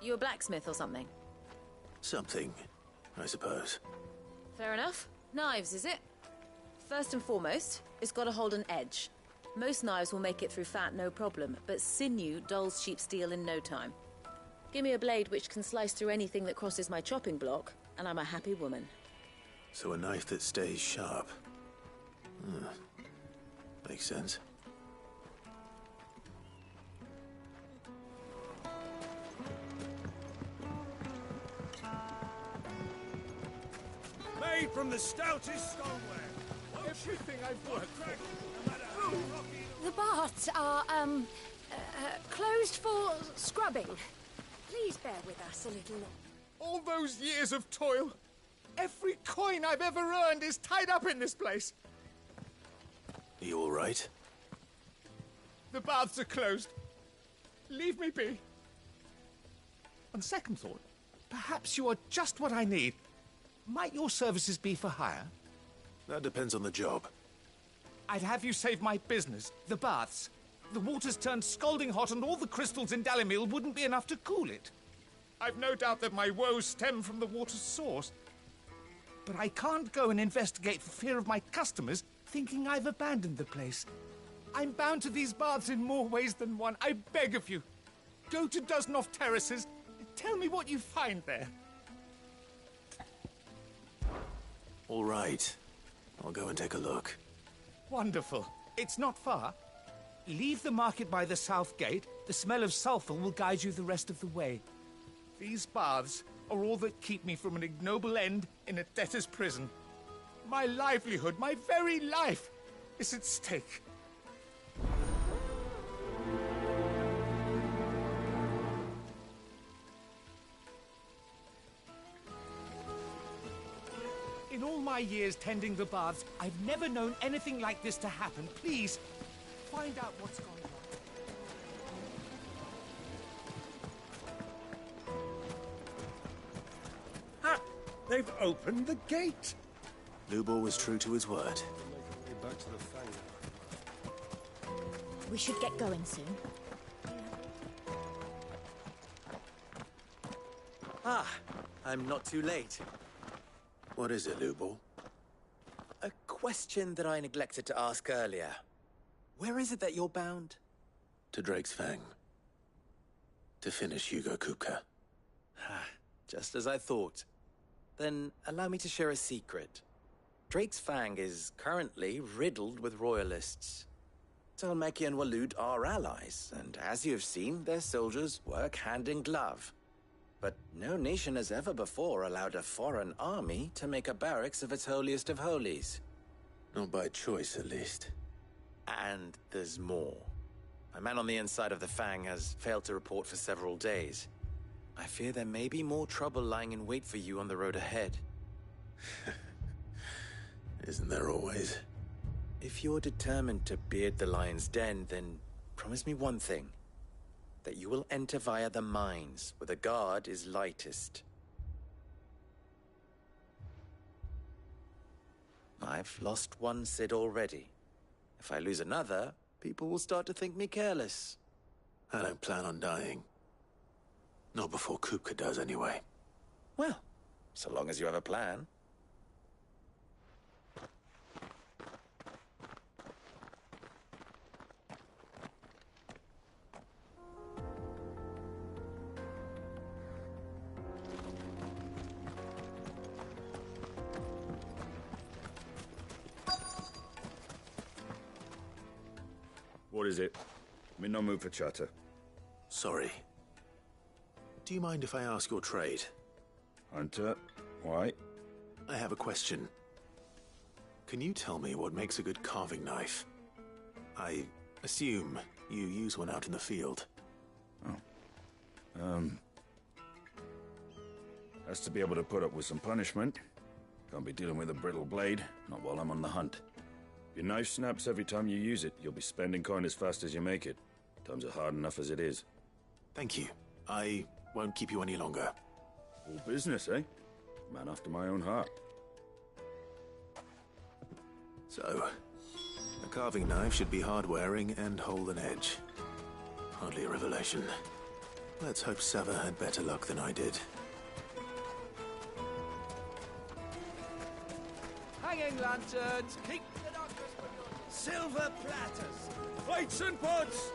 You a blacksmith or something? Something, I suppose. Fair enough. Knives, is it? First and foremost, it's got to hold an edge. Most knives will make it through fat, no problem, but sinew dulls cheap steel in no time. Give me a blade which can slice through anything that crosses my chopping block, and I'm a happy woman. So a knife that stays sharp. Makes sense. made from the stoutest stoneware. Everything I've worked for, no matter how rocky. The baths are, closed for scrubbing. Please bear with us a little longer. All those years of toil, every coin I've ever earned is tied up in this place. Are you all right? The baths are closed. Leave me be. On second thought, perhaps you are just what I need. Might your services be for hire? That depends on the job. I'd have you save my business, the baths. The water's turned scalding hot and all the crystals in Dalimil wouldn't be enough to cool it. I've no doubt that my woes stem from the water's source. But I can't go and investigate for fear of my customers thinking I've abandoned the place. I'm bound to these baths in more ways than one. I beg of you. Go to Dusnoff Terraces. Tell me what you find there. All right. I'll go and take a look. Wonderful. It's not far. Leave the market by the south gate. The smell of sulphur will guide you the rest of the way. These baths are all that keep me from an ignoble end in a debtor's prison. My livelihood, my very life, is at stake. In all my years tending the baths, I've never known anything like this to happen. Please, find out what's going on. Ah! They've opened the gate! Lubor was true to his word. We should get going soon. Ah, I'm not too late. What is it, Lubor? A question that I neglected to ask earlier. Where is it that you're bound? To Drake's Fang. To finish Hugo Kupka. Just as I thought. Then allow me to share a secret. Drake's Fang is currently riddled with royalists. Talmeki and Waloed are allies, and as you have seen, their soldiers work hand in glove. But no nation has ever before allowed a foreign army to make a barracks of its holiest of holies. Not by choice, at least. And there's more. A man on the inside of the Fang has failed to report for several days. I fear there may be more trouble lying in wait for you on the road ahead. Isn't there always? If you're determined to beard the lion's den, then promise me one thing. That you will enter via the mines, where the guard is lightest. I've lost one Cid already. If I lose another, people will start to think me careless. I don't plan on dying. Not before Kupka does, anyway. Well, so long as you have a plan. What is it? I'm in no mood for chatter. Sorry. Do you mind if I ask your trade? Hunter, why? I have a question. Can you tell me what makes a good carving knife? I assume you use one out in the field. Oh. Has to be able to put up with some punishment. Can't be dealing with a brittle blade, not while I'm on the hunt. If your knife snaps every time you use it, you'll be spending coin as fast as you make it. Times are hard enough as it is. Thank you. I won't keep you any longer. All business, eh? Man after my own heart. So, a carving knife should be hard-wearing and hold an edge. Hardly a revelation. Let's hope Sava had better luck than I did. Hanging lanterns, keep the darkness from your... Silver platters, plates and pots,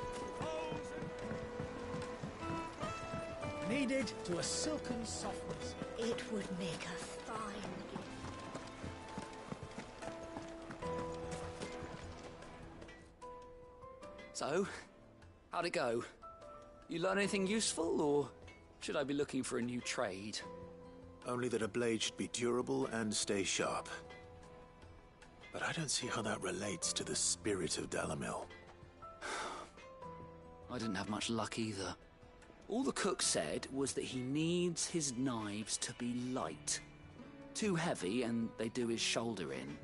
Kneaded to a silken softness. It would make a fine gift. So, how'd it go? You learn anything useful, or should I be looking for a new trade? Only that a blade should be durable and stay sharp. But I don't see how that relates to the spirit of Dalamil. I didn't have much luck either. All the cook said was that he needs his knives to be light. Too heavy and they do his shoulder in.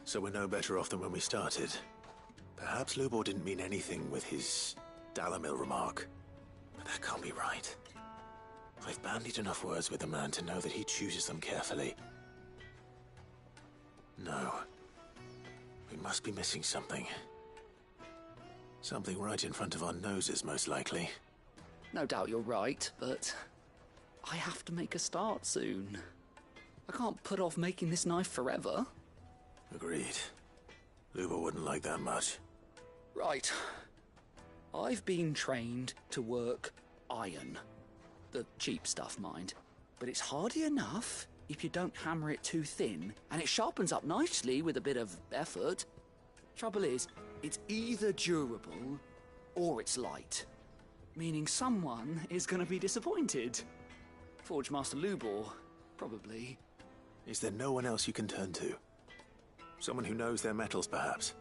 So we're no better off than when we started. Perhaps Lubor didn't mean anything with his Dalamil remark. But that can't be right. I've bandied enough words with the man to know that he chooses them carefully. No. We must be missing something. Something right in front of our noses, most likely. No doubt you're right, but I have to make a start soon. I can't put off making this knife forever. Agreed. Lubor wouldn't like that much. Right. I've been trained to work iron. The cheap stuff, mind. But it's hardy enough if you don't hammer it too thin, and it sharpens up nicely with a bit of effort. Trouble is, it's either durable or it's light. Meaning someone is going to be disappointed. Forge Master Lubor, probably. Is there no one else you can turn to? Someone who knows their metals, perhaps?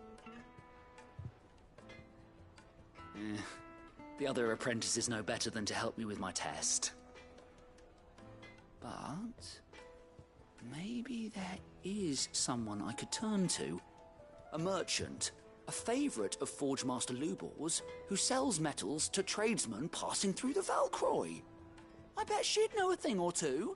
The other apprentices know better than to help me with my test. But maybe there is someone I could turn to. A merchant, a favourite of Forge Master Lubor's, who sells metals to tradesmen passing through the Valcroy. I bet she'd know a thing or two.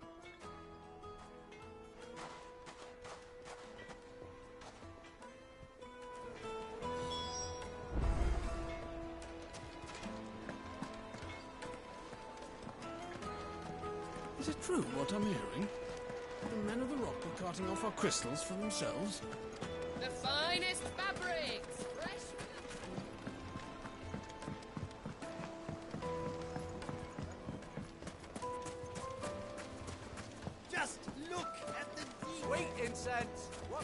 Is it true what I'm hearing? The men of the rock are carting off our crystals for themselves? The finest fabrics! Fresh. Just look at the sweet incense! What?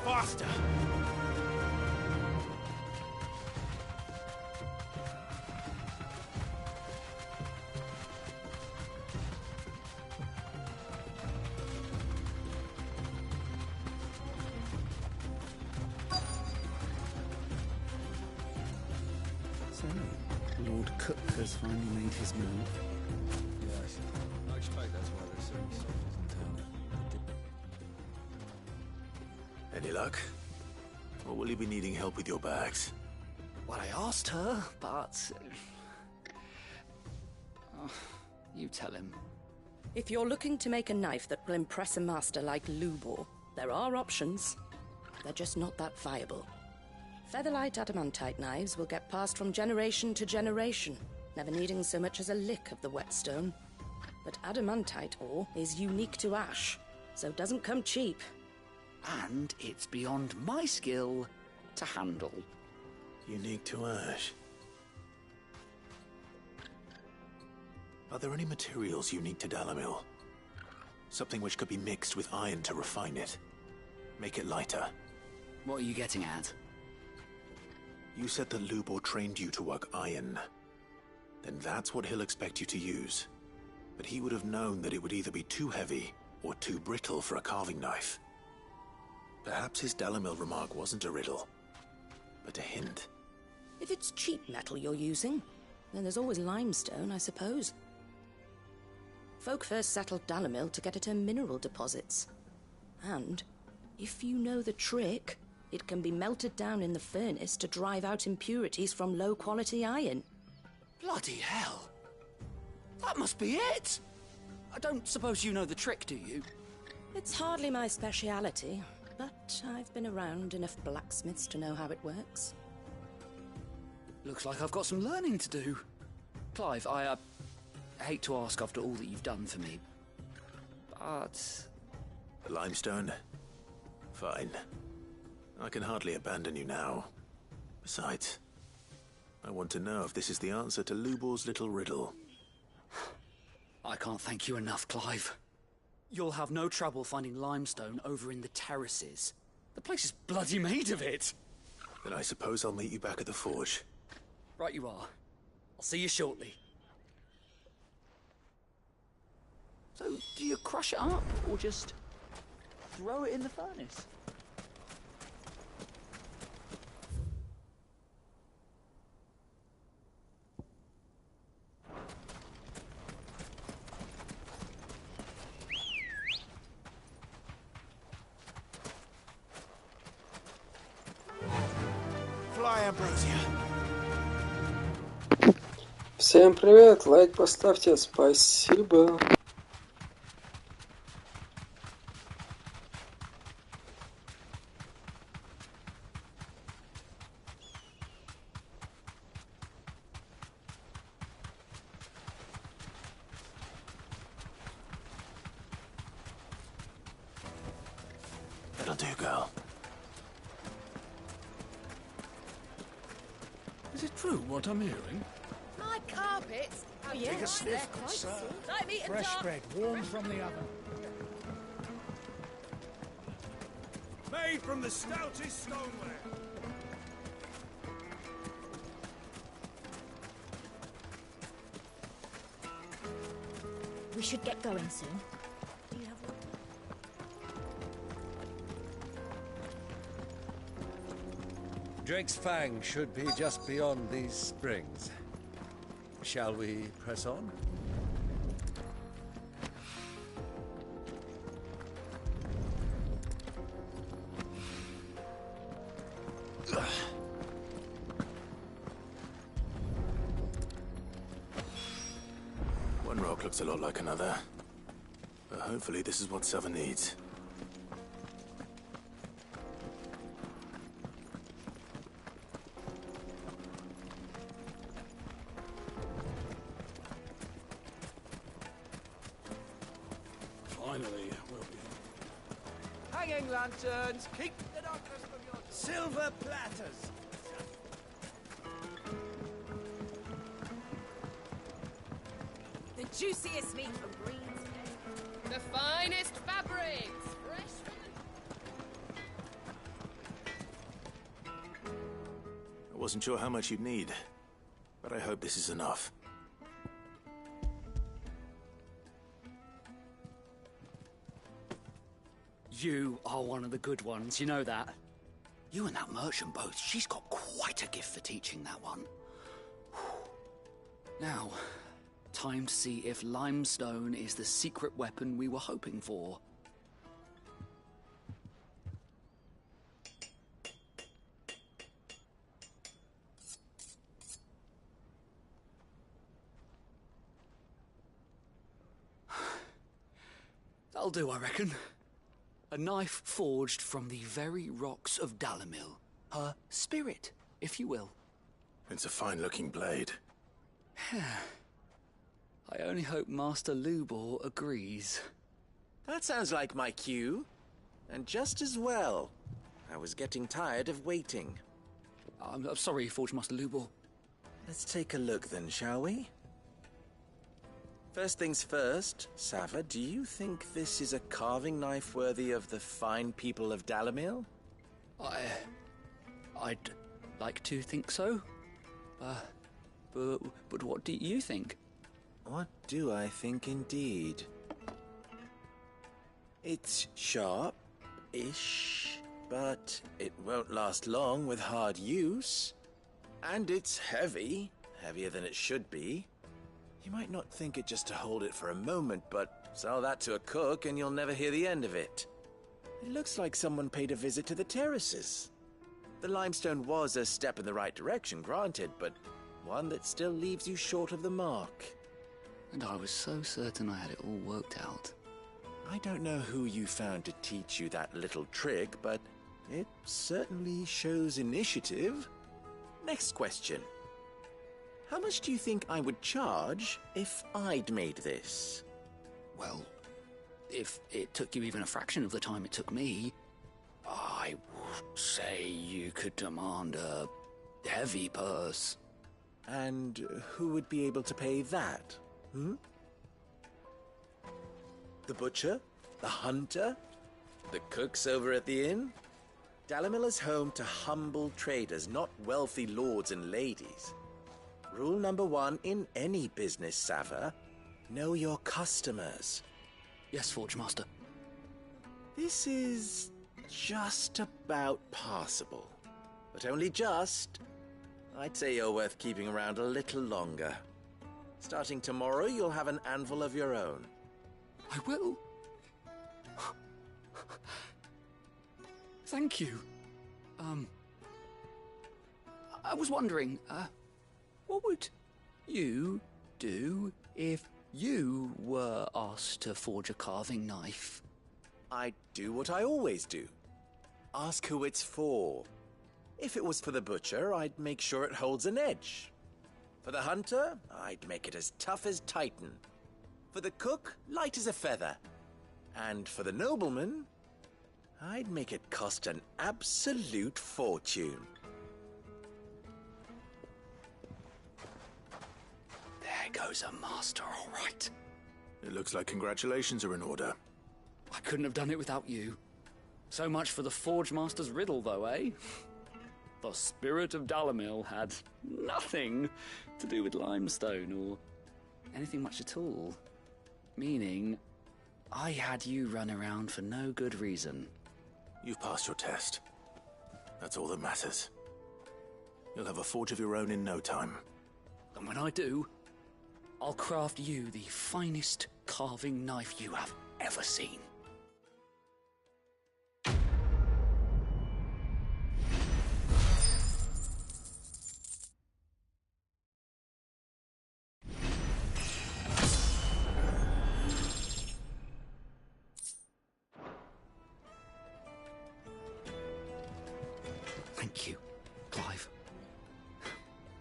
Faster! So, Lord Cook has finally made his move. Yes. I expect that's why there's so many soldiers in town. Any luck? Or will you be needing help with your bags? Well, I asked her, but... you tell him. If you're looking to make a knife that will impress a master like Lubor, there are options. They're just not that viable. Featherlight adamantite knives will get passed from generation to generation, never needing so much as a lick of the whetstone. But adamantite ore is unique to ash, so it doesn't come cheap. And it's beyond my skill to handle. Unique to ash. Are there any materials unique to Dalamil? Something which could be mixed with iron to refine it. Make it lighter. What are you getting at? You said that Lubor trained you to work iron. Then that's what he'll expect you to use. But he would have known that it would either be too heavy or too brittle for a carving knife. Perhaps his Dalamil remark wasn't a riddle, but a hint. If it's cheap metal you're using, then there's always limestone, I suppose. Folk first settled Dalamil to get at her mineral deposits. And, if you know the trick, it can be melted down in the furnace to drive out impurities from low-quality iron. Bloody hell! That must be it! I don't suppose you know the trick, do you? It's hardly my speciality, but I've been around enough blacksmiths to know how it works. Looks like I've got some learning to do. Clive, I hate to ask after all that you've done for me, but... The limestone? Fine. I can hardly abandon you now. Besides, I want to know if this is the answer to Lubor's little riddle. I can't thank you enough, Clive. You'll have no trouble finding limestone over in the terraces. The place is bloody made of it. Then I suppose I'll meet you back at the forge. Right you are. I'll see you shortly. So, do you crush it up, or just throw it in the furnace? Всем привет, лайк поставьте, спасибо. That'll do, girl. Is it true what I'm hearing? My carpets? Oh, yeah. Take a sniff, good sir. Like me and Fresh dark. bread, warm from the oven. Made from the stoutest stoneware. We should get going soon. Do you have one? Drake's Fang should be just beyond these springs. Shall we press on? One rock looks a lot like another. But hopefully this is what Sava needs. Finally, we'll be... Hanging lanterns, keep the darkness from your... Silver platters! The juiciest meat from Green's. The finest fabrics. Fresh from... I wasn't sure how much you'd need, but I hope this is enough. You are one of the good ones, you know that. You and that merchant both, she's got quite a gift for teaching that one. Now, time to see if limestone is the secret weapon we were hoping for. That'll do, I reckon. A knife forged from the very rocks of Dalamil. Her spirit, if you will. It's a fine-looking blade. I only hope Master Lubor agrees. That sounds like my cue. And just as well. I was getting tired of waiting. I'm sorry, Forge Master Lubor. Let's take a look then, shall we? First things first, Sava, do you think this is a carving knife worthy of the fine people of Dalamil? I'd like to think so. But what do you think? What do I think indeed? It's sharp-ish, but it won't last long with hard use. And it's heavy, heavier than it should be. You might not think it just to hold it for a moment, but sell that to a cook and you'll never hear the end of it. It looks like someone paid a visit to the terraces. The limestone was a step in the right direction, granted, but one that still leaves you short of the mark. And I was so certain I had it all worked out. I don't know who you found to teach you that little trick, but it certainly shows initiative. Next question. How much do you think I would charge if I'd made this? Well, if it took you even a fraction of the time it took me, I would say you could demand a heavy purse. And who would be able to pay that? The butcher? The hunter? The cooks over at the inn? Dalimil is home to humble traders, not wealthy lords and ladies. Rule number 1 in any business, Sava: know your customers. Yes, Forge Master. This is just about passable. But only just. I'd say you're worth keeping around a little longer. Starting tomorrow, you'll have an anvil of your own. I will. Thank you. I was wondering, what would you do if you were asked to forge a carving knife? I'd do what I always do. Ask who it's for. If it was for the butcher, I'd make sure it holds an edge. For the hunter, I'd make it as tough as Titan. For the cook, light as a feather. And for the nobleman, I'd make it cost an absolute fortune. There goes a master, all right. It looks like congratulations are in order. I couldn't have done it without you. So much for the Forge Master's riddle, though, eh? The spirit of Dalimil had nothing to do with limestone or anything much at all. Meaning, I had you run around for no good reason. You've passed your test. That's all that matters. You'll have a forge of your own in no time. And when I do, I'll craft you the finest carving knife you have ever seen. Thank you, Clive.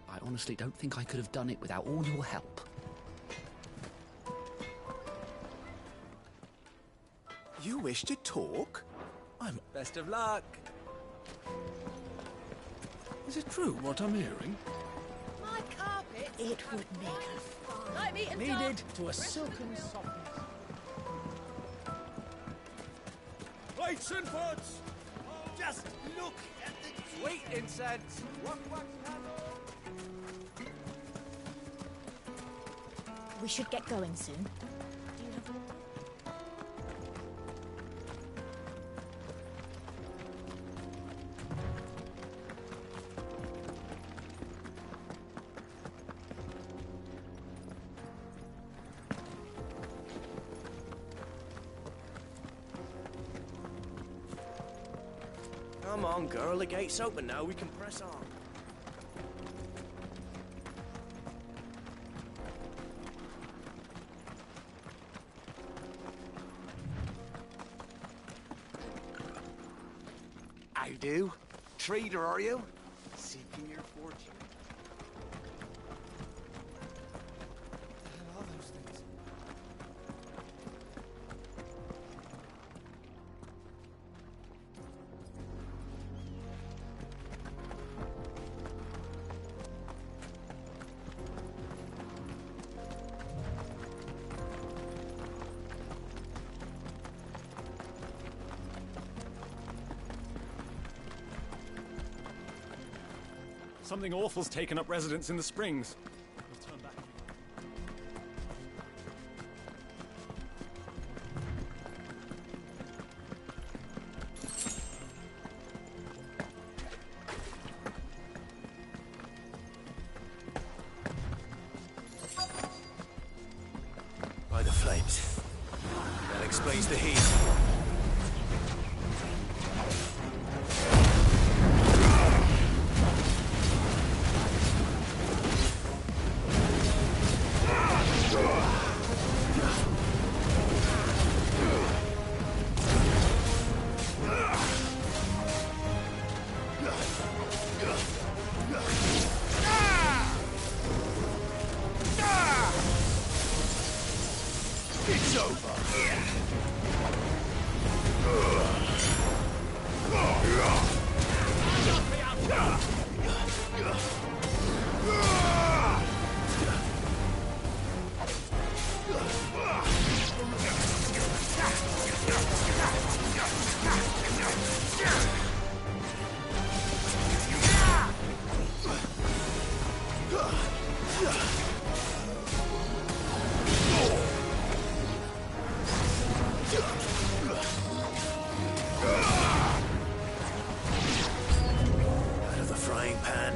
I honestly don't think I could have done it without all your help. You wish to talk? Best of luck. Is it true what I'm hearing? My carpet. It would make a fine. Like me and Kneaded to a silken softness. Plates and pots! Just look at the sweet incense! We should get going soon. Do you have more? Come on, girl, the gate's open now, we can press on. I do. Trader, are you? Seeking your fortune. What the hell are those things? Something awful's taken up residence in the springs. We'll turn back. explains the heat. It's over. Out of the frying pan.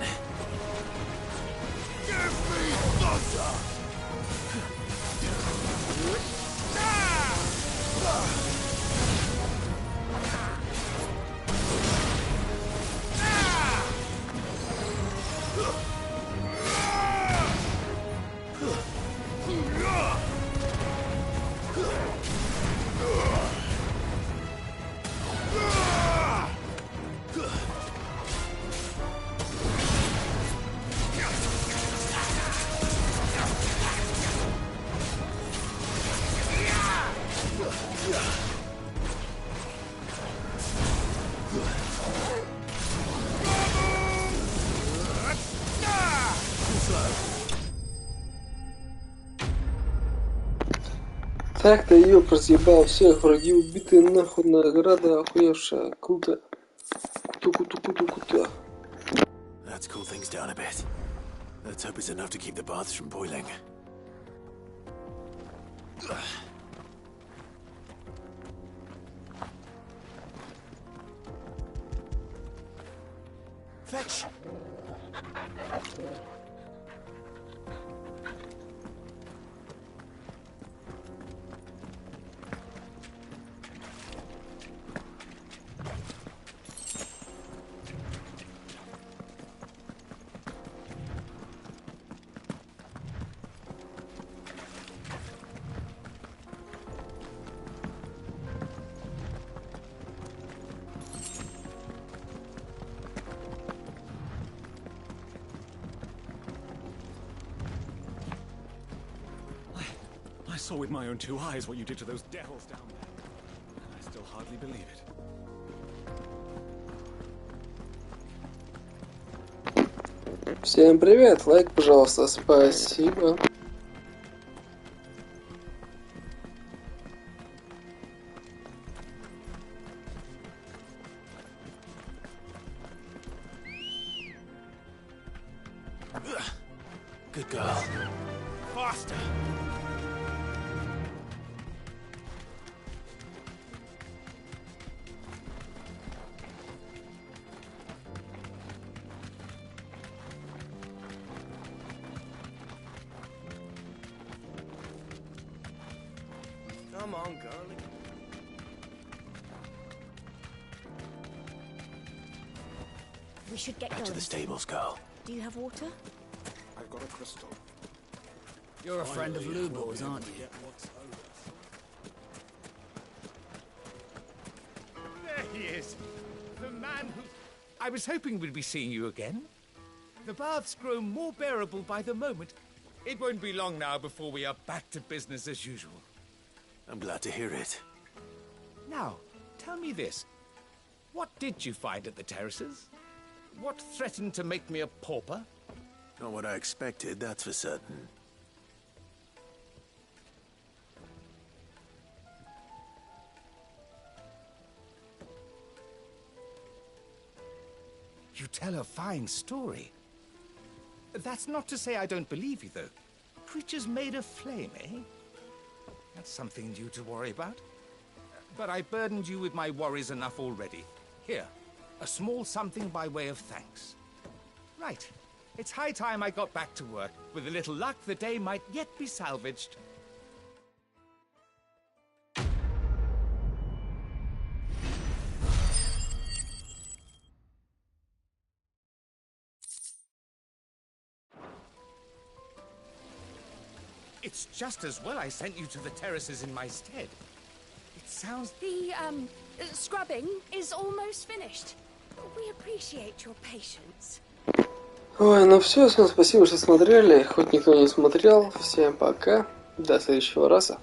Give me thunder! Так-то ее разъебал, всех враги убиты, нахуй награда охуевшая, круто. Круто. Let's cool things down a bit. Let's hope it's enough to keep the baths from boiling. Fetch! I saw with my own two eyes what you did to those devils down there. And I still hardly believe it. Всем привет, лайк, пожалуйста, спасибо. Good girl. Faster! Come on, girlie. We should get Back going. to the stables, girl. Do you have water? I've got a crystal. You're a friend of Lubor's, aren't you? There he is. The man who... I was hoping we'd be seeing you again. The baths grow more bearable by the moment. It won't be long now before we are back to business as usual. I'm glad to hear it. Now, tell me this. What did you find at the terraces? What threatened to make me a pauper? Not what I expected, that's for certain. You tell a fine story. That's not to say I don't believe you, though. Creatures made of flame, eh? That's something new to worry about. But I burdened you with my worries enough already. Here, a small something by way of thanks. Right. It's high time I got back to work. With a little luck, the day might yet be salvaged. It's just as well I sent you to the terraces in my stead. It sounds... The, scrubbing is almost finished. We appreciate your patience. Ой, ну все, всем спасибо, что смотрели. Хоть никто не смотрел. Всем пока. До следующего раза.